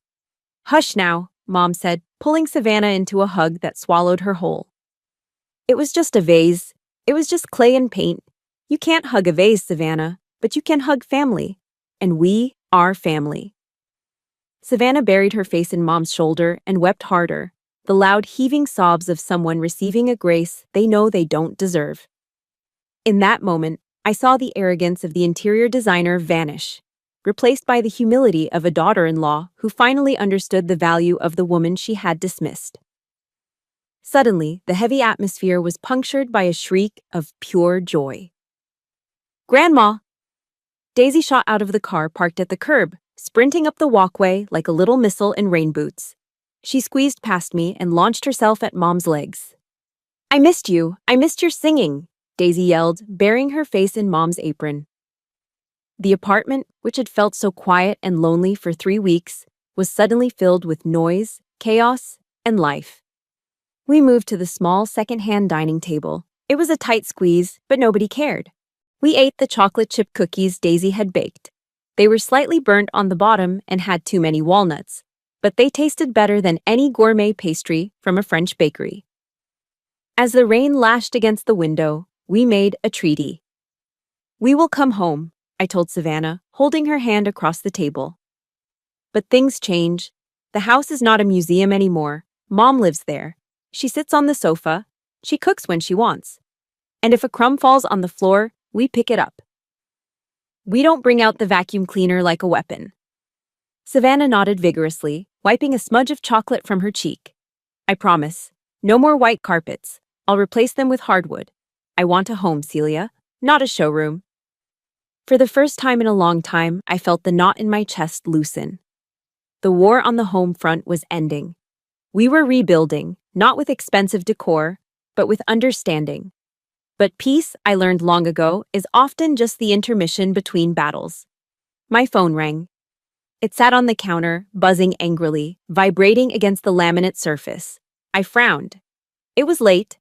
S1: Hush now, Mom said, pulling Savannah into a hug that swallowed her whole. It was just a vase. It was just clay and paint. You can't hug a vase, Savannah, but you can hug family. And we are family. Savannah buried her face in Mom's shoulder and wept harder, the loud heaving sobs of someone receiving a grace they know they don't deserve. In that moment, I saw the arrogance of the interior designer vanish, replaced by the humility of a daughter-in-law who finally understood the value of the woman she had dismissed. Suddenly, the heavy atmosphere was punctured by a shriek of pure joy. Grandma! Daisy shot out of the car parked at the curb, sprinting up the walkway like a little missile in rain boots. She squeezed past me and launched herself at Mom's legs. I missed you. I missed your singing, Daisy yelled, burying her face in Mom's apron. The apartment, which had felt so quiet and lonely for 3 weeks, was suddenly filled with noise, chaos, and life. We moved to the small second-hand dining table. It was a tight squeeze, but nobody cared. We ate the chocolate chip cookies Daisy had baked. They were slightly burnt on the bottom and had too many walnuts, but they tasted better than any gourmet pastry from a French bakery. As the rain lashed against the window, we made a treaty. We will come home, I told Savannah, holding her hand across the table. But things change. The house is not a museum anymore. Mom lives there. She sits on the sofa. She cooks when she wants. And if a crumb falls on the floor, we pick it up. We don't bring out the vacuum cleaner like a weapon. Savannah nodded vigorously, wiping a smudge of chocolate from her cheek. I promise. No more white carpets. I'll replace them with hardwood. I want a home, Celia, not a showroom. For the first time in a long time, I felt the knot in my chest loosen. The war on the home front was ending. We were rebuilding, not with expensive decor, but with understanding. But peace, I learned long ago, is often just the intermission between battles. My phone rang. It sat on the counter, buzzing angrily, vibrating against the laminate surface. I frowned. It was late.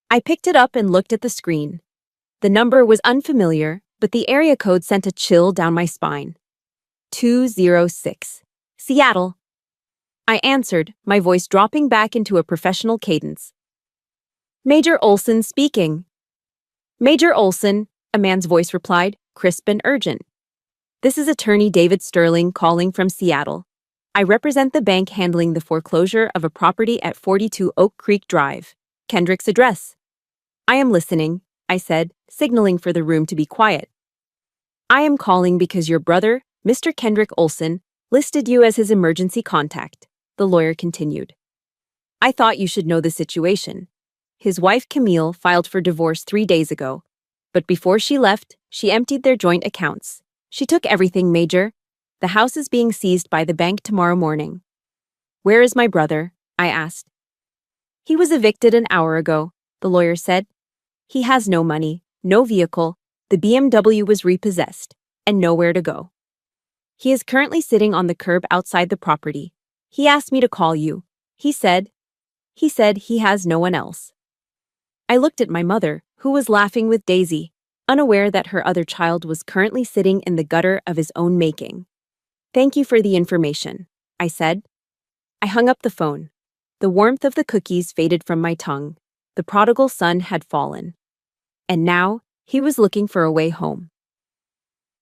S1: I picked it up and looked at the screen. The number was unfamiliar, but the area code sent a chill down my spine. 206. Seattle. I answered, my voice dropping back into a professional cadence. Major Olson speaking. Major Olson, a man's voice replied, crisp and urgent. This is Attorney David Sterling calling from Seattle. I represent the bank handling the foreclosure of a property at 42 Oak Creek Drive. Kendrick's address. I am listening, I said, signaling for the room to be quiet. I am calling because your brother, Mr. Kendrick Olson, listed you as his emergency contact, the lawyer continued. I thought you should know the situation. His wife Camille filed for divorce 3 days ago, but before she left, she emptied their joint accounts. She took everything, Major. The house is being seized by the bank tomorrow morning. Where is my brother? I asked. He was evicted an hour ago, the lawyer said. He has no money, no vehicle, the BMW was repossessed, and nowhere to go. He is currently sitting on the curb outside the property. He asked me to call you. He said he has no one else. I looked at my mother, who was laughing with Daisy, unaware that her other child was currently sitting in the gutter of his own making. Thank you for the information, I said. I hung up the phone. The warmth of the cookies faded from my tongue. The prodigal son had fallen. And now, he was looking for a way home.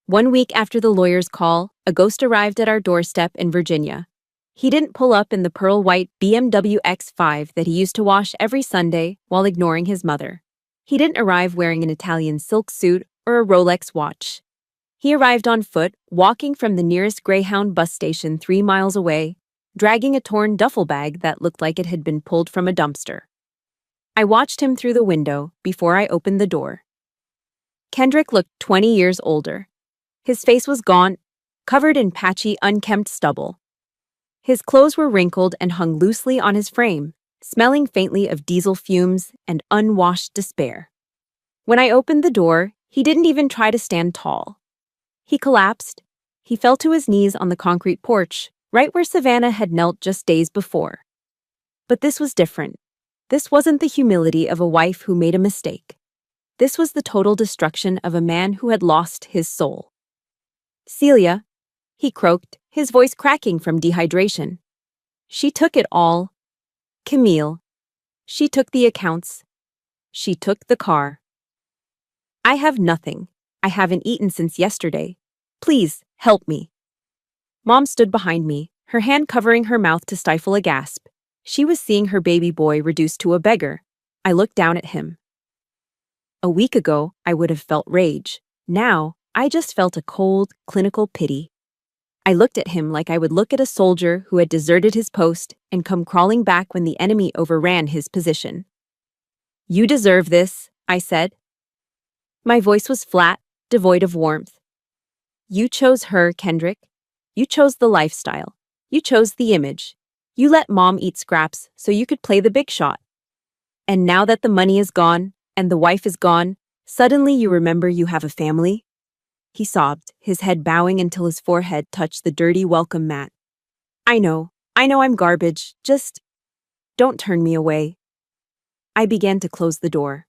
S1: 1 week after the lawyer's call, a ghost arrived at our doorstep in Virginia. He didn't pull up in the pearl-white BMW X5 that he used to wash every Sunday while ignoring his mother. He didn't arrive wearing an Italian silk suit or a Rolex watch. He arrived on foot, walking from the nearest Greyhound bus station 3 miles away, dragging a torn duffel bag that looked like it had been pulled from a dumpster. I watched him through the window before I opened the door. Kendrick looked 20 years older. His face was gaunt, covered in patchy, unkempt stubble. His clothes were wrinkled and hung loosely on his frame, smelling faintly of diesel fumes and unwashed despair. When I opened the door, he didn't even try to stand tall. He collapsed. He fell to his knees on the concrete porch, right where Savannah had knelt just days before. But this was different. This wasn't the humility of a wife who made a mistake. This was the total destruction of a man who had lost his soul. Celia, he croaked, his voice cracking from dehydration. She took it all. Camille. She took the accounts. She took the car. I have nothing. I haven't eaten since yesterday. Please, help me. Mom stood behind me, her hand covering her mouth to stifle a gasp. She was seeing her baby boy reduced to a beggar. I looked down at him. A week ago, I would have felt rage. Now, I just felt a cold, clinical pity. I looked at him like I would look at a soldier who had deserted his post and come crawling back when the enemy overran his position. You deserve this, I said. My voice was flat, devoid of warmth. You chose her, Kendrick. You chose the lifestyle. You chose the image. You let Mom eat scraps so you could play the big shot. And now that the money is gone, and the wife is gone, suddenly you remember you have a family? He sobbed, his head bowing until his forehead touched the dirty welcome mat. I know I'm garbage, just don't turn me away. I began to close the door.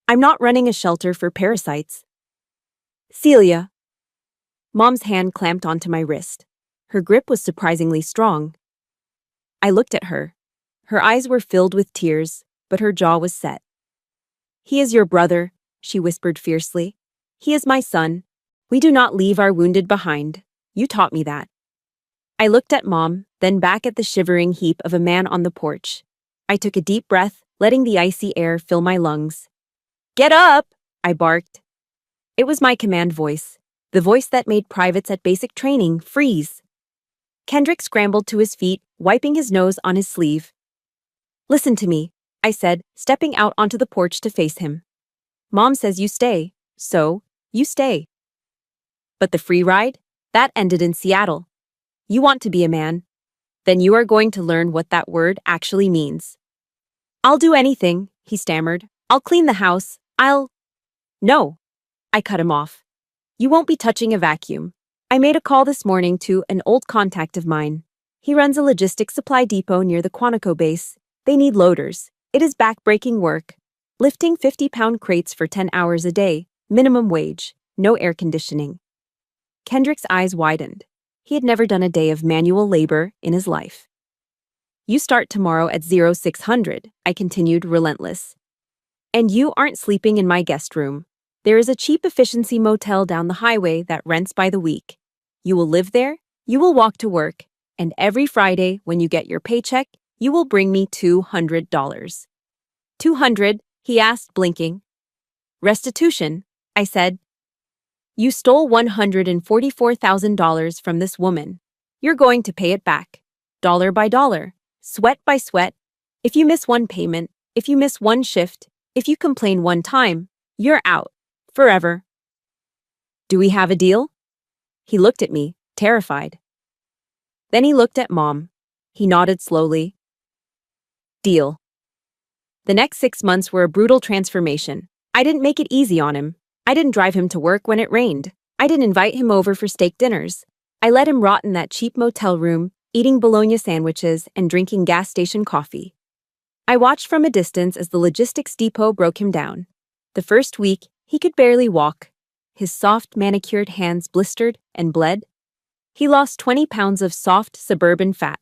S1: I'm not running a shelter for parasites. Celia. Mom's hand clamped onto my wrist. Her grip was surprisingly strong. I looked at her. Her eyes were filled with tears, but her jaw was set. He is your brother, she whispered fiercely. He is my son. We do not leave our wounded behind. You taught me that. I looked at Mom, then back at the shivering heap of a man on the porch. I took a deep breath, letting the icy air fill my lungs. Get up! I barked. It was my command voice, the voice that made privates at basic training freeze. Kendrick scrambled to his feet, wiping his nose on his sleeve. Listen to me, I said, stepping out onto the porch to face him. Mom says you stay, so you stay. But the free ride? That ended in Seattle. You want to be a man? Then you are going to learn what that word actually means. I'll do anything, he stammered. I'll clean the house. No. I cut him off. You won't be touching a vacuum. I made a call this morning to an old contact of mine. He runs a logistics supply depot near the Quantico base. They need loaders. It is back-breaking work. Lifting 50-pound crates for 10 hours a day, minimum wage, no air conditioning. Kendrick's eyes widened. He had never done a day of manual labor in his life. You start tomorrow at 0600, I continued, relentless. And you aren't sleeping in my guest room. There is a cheap efficiency motel down the highway that rents by the week. You will live there, you will walk to work, and every Friday when you get your paycheck, you will bring me $200. 200, he asked, blinking. Restitution, I said. You stole $144,000 from this woman. You're going to pay it back, dollar by dollar, sweat by sweat. If you miss one payment, if you miss one shift, if you complain one time, you're out, forever. Do we have a deal? He looked at me, terrified. Then he looked at Mom. He nodded slowly. Deal. The next 6 months were a brutal transformation. I didn't make it easy on him. I didn't drive him to work when it rained. I didn't invite him over for steak dinners. I let him rot in that cheap motel room, eating bologna sandwiches and drinking gas station coffee. I watched from a distance as the logistics depot broke him down. The first week, he could barely walk. His soft, manicured hands blistered and bled. He lost 20 pounds of soft, suburban fat.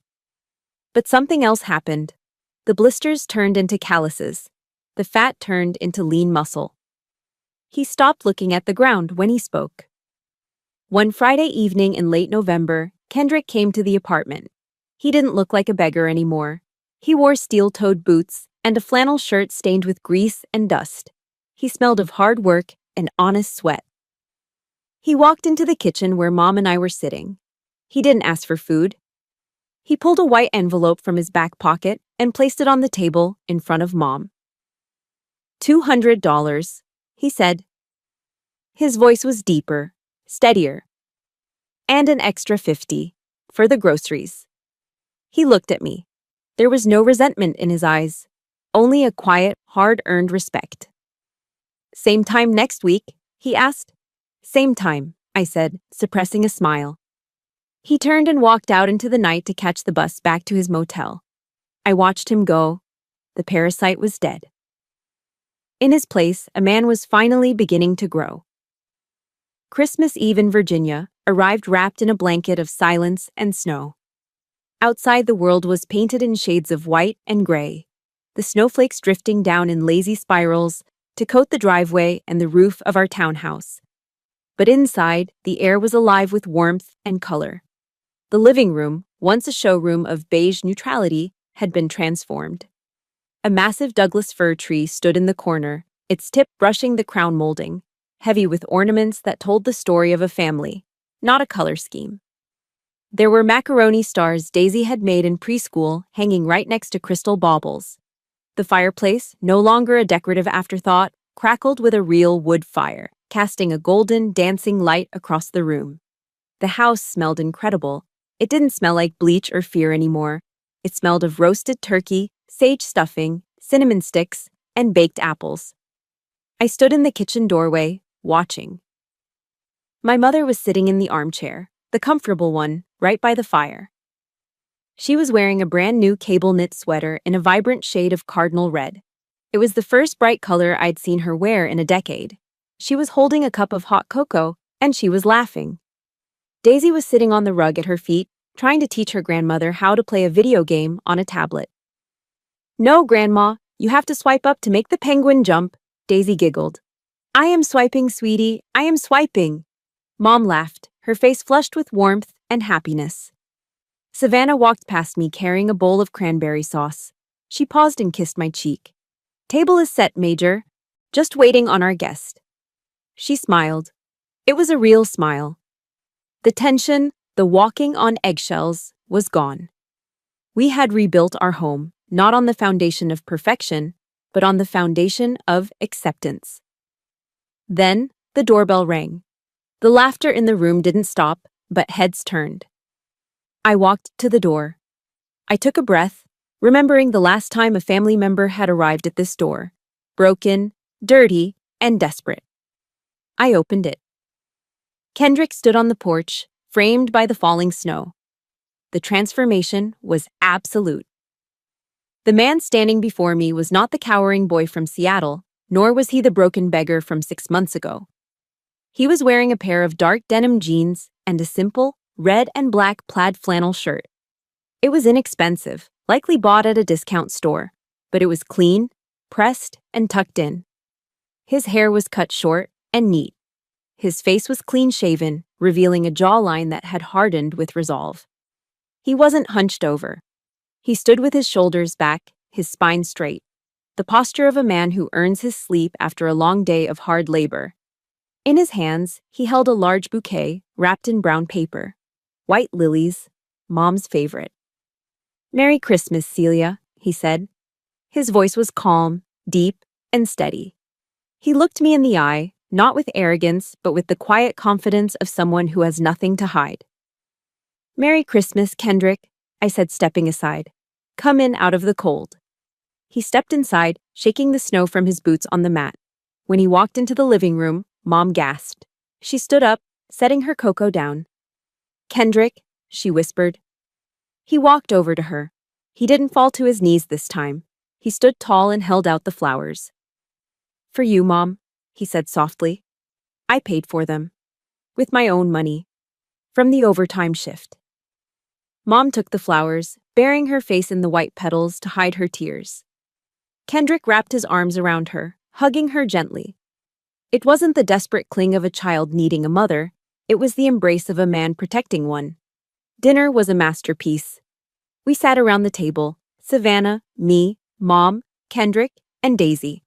S1: But something else happened. The blisters turned into calluses. The fat turned into lean muscle. He stopped looking at the ground when he spoke. One Friday evening in late November, Kendrick came to the apartment. He didn't look like a beggar anymore. He wore steel-toed boots and a flannel shirt stained with grease and dust. He smelled of hard work and honest sweat. He walked into the kitchen where Mom and I were sitting. He didn't ask for food. He pulled a white envelope from his back pocket and placed it on the table in front of Mom. $200, he said. His voice was deeper, steadier. And an extra 50 for the groceries. He looked at me. There was no resentment in his eyes, only a quiet, hard-earned respect. Same time next week, he asked. Same time, I said, suppressing a smile. He turned and walked out into the night to catch the bus back to his motel. I watched him go. The parasite was dead. In his place, a man was finally beginning to grow. Christmas Eve in Virginia arrived wrapped in a blanket of silence and snow. Outside, the world was painted in shades of white and gray, the snowflakes drifting down in lazy spirals to coat the driveway and the roof of our townhouse. But inside, the air was alive with warmth and color. The living room, once a showroom of beige neutrality, had been transformed. A massive Douglas fir tree stood in the corner, its tip brushing the crown molding, heavy with ornaments that told the story of a family, not a color scheme. There were macaroni stars Daisy had made in preschool hanging right next to crystal baubles. The fireplace, no longer a decorative afterthought, crackled with a real wood fire, casting a golden, dancing light across the room. The house smelled incredible. It didn't smell like bleach or fear anymore. It smelled of roasted turkey, sage stuffing, cinnamon sticks, and baked apples. I stood in the kitchen doorway, watching. My mother was sitting in the armchair, the comfortable one, right by the fire. She was wearing a brand new cable knit sweater in a vibrant shade of cardinal red. It was the first bright color I'd seen her wear in a decade. She was holding a cup of hot cocoa, and she was laughing. Daisy was sitting on the rug at her feet, trying to teach her grandmother how to play a video game on a tablet. "No, Grandma, you have to swipe up to make the penguin jump," Daisy giggled. "I am swiping, sweetie, I am swiping." Mom laughed, her face flushed with warmth and happiness. Savannah walked past me carrying a bowl of cranberry sauce. She paused and kissed my cheek. "Table is set, Major. Just waiting on our guest." She smiled. It was a real smile. The tension, the walking on eggshells, was gone. We had rebuilt our home, not on the foundation of perfection, but on the foundation of acceptance. Then, the doorbell rang. The laughter in the room didn't stop, but heads turned. I walked to the door. I took a breath, remembering the last time a family member had arrived at this door, broken, dirty, and desperate. I opened it. Kendrick stood on the porch, framed by the falling snow. The transformation was absolute. The man standing before me was not the cowering boy from Seattle, nor was he the broken beggar from 6 months ago. He was wearing a pair of dark denim jeans and a simple, red and black plaid flannel shirt. It was inexpensive, likely bought at a discount store, but it was clean, pressed, and tucked in. His hair was cut short and neat. His face was clean-shaven, revealing a jawline that had hardened with resolve. He wasn't hunched over. He stood with his shoulders back, his spine straight, the posture of a man who earns his sleep after a long day of hard labor. In his hands, he held a large bouquet wrapped in brown paper. White lilies, Mom's favorite. "Merry Christmas, Celia," he said. His voice was calm, deep, and steady. He looked me in the eye, not with arrogance, but with the quiet confidence of someone who has nothing to hide. "Merry Christmas, Kendrick," I said, stepping aside. "Come in out of the cold." He stepped inside, shaking the snow from his boots on the mat. When he walked into the living room, Mom gasped. She stood up, setting her cocoa down. "Kendrick," she whispered. He walked over to her. He didn't fall to his knees this time. He stood tall and held out the flowers. "For you, Mom," he said softly. "I paid for them. With my own money. From the overtime shift." Mom took the flowers, burying her face in the white petals to hide her tears. Kendrick wrapped his arms around her, hugging her gently. It wasn't the desperate cling of a child needing a mother. It was the embrace of a man protecting one. Dinner was a masterpiece. We sat around the table, Savannah, me, Mom, Kendrick, and Daisy.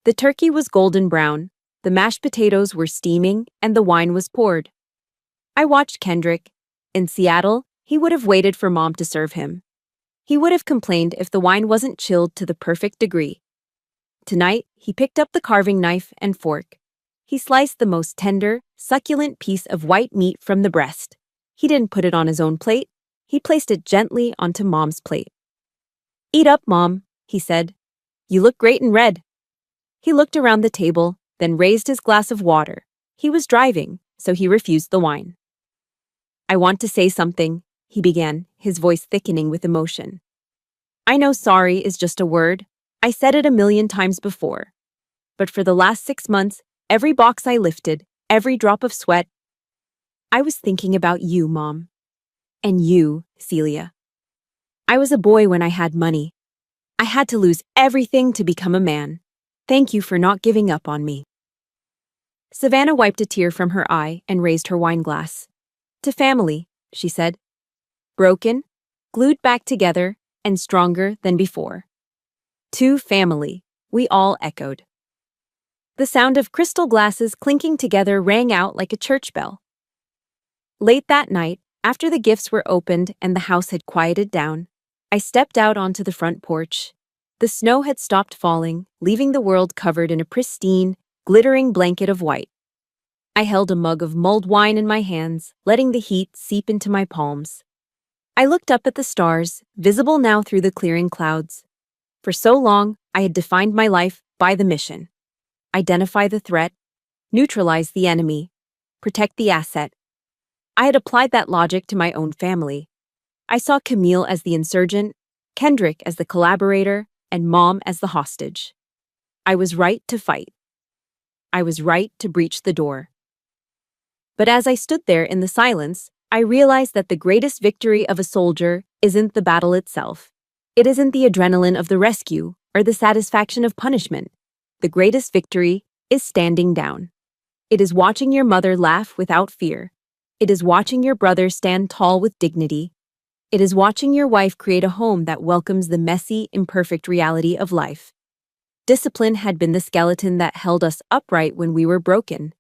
S1: The turkey was golden brown, the mashed potatoes were steaming, and the wine was poured. I watched Kendrick. In Seattle, he would have waited for Mom to serve him. He would have complained if the wine wasn't chilled to the perfect degree. Tonight, he picked up the carving knife and fork. He sliced the most tender, succulent piece of white meat from the breast. He didn't put it on his own plate. He placed it gently onto Mom's plate. "Eat up, Mom," he said. "You look great in red." He looked around the table, then raised his glass of water. He was driving, so he refused the wine. "I want to say something," he began, his voice thickening with emotion. I know sorry is just a word. I said it a million times before. But for the last 6 months, every box I lifted, every drop of sweat, I was thinking about you, Mom. And you, Celia. I was a boy when I had money. I had to lose everything to become a man. Thank you for not giving up on me. Savannah wiped a tear from her eye and raised her wine glass. To family, she said. Broken, glued back together, and stronger than before. To family, we all echoed. The sound of crystal glasses clinking together rang out like a church bell. Late that night, after the gifts were opened and the house had quieted down, I stepped out onto the front porch. The snow had stopped falling, leaving the world covered in a pristine, glittering blanket of white. I held a mug of mulled wine in my hands, letting the heat seep into my palms. I looked up at the stars, visible now through the clearing clouds. For so long, I had defined my life by the mission. Identify the threat, neutralize the enemy, protect the asset. I had applied that logic to my own family. I saw Camille as the insurgent, Kendrick as the collaborator, and Mom as the hostage. I was right to fight. I was right to breach the door. But as I stood there in the silence, I realized that the greatest victory of a soldier isn't the battle itself. It isn't the adrenaline of the rescue or the satisfaction of punishment. The greatest victory is standing down. It is watching your mother laugh without fear. It is watching your brother stand tall with dignity. It is watching your wife create a home that welcomes the messy, imperfect reality of life. Discipline had been the skeleton that held us upright when we were broken.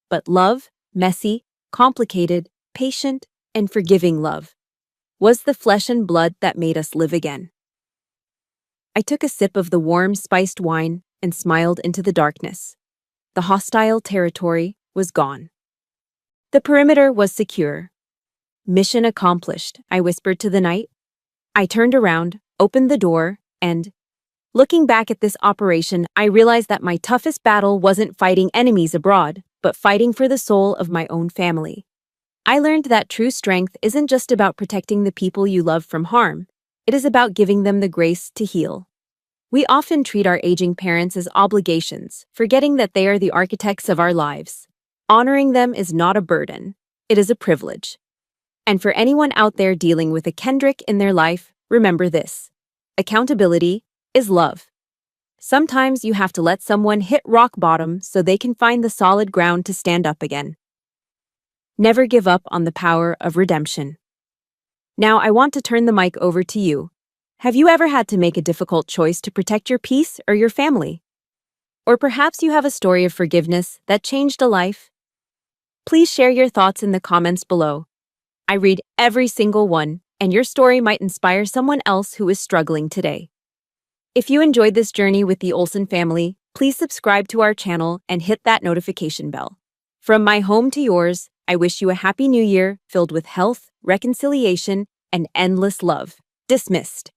S1: But love, messy, complicated, patient, and forgiving love, was the flesh and blood that made us live again. I took a sip of the warm, spiced wine and smiled into the darkness. The hostile territory was gone. The perimeter was secure. Mission accomplished, I whispered to the night. I turned around, opened the door, and, looking back at this operation, I realized that my toughest battle wasn't fighting enemies abroad, but fighting for the soul of my own family. I learned that true strength isn't just about protecting the people you love from harm. It is about giving them the grace to heal. We often treat our aging parents as obligations, forgetting that they are the architects of our lives. Honoring them is not a burden. It is a privilege. And for anyone out there dealing with a Kendrick in their life, remember this. Accountability is love. Sometimes you have to let someone hit rock bottom so they can find the solid ground to stand up again. Never give up on the power of redemption. Now I want to turn the mic over to you. Have you ever had to make a difficult choice to protect your peace or your family? Or perhaps you have a story of forgiveness that changed a life? Please share your thoughts in the comments below. I read every single one, and your story might inspire someone else who is struggling today. If you enjoyed this journey with the Olsen family, please subscribe to our channel and hit that notification bell. From my home to yours, I wish you a happy new year filled with health, reconciliation, and endless love. Dismissed.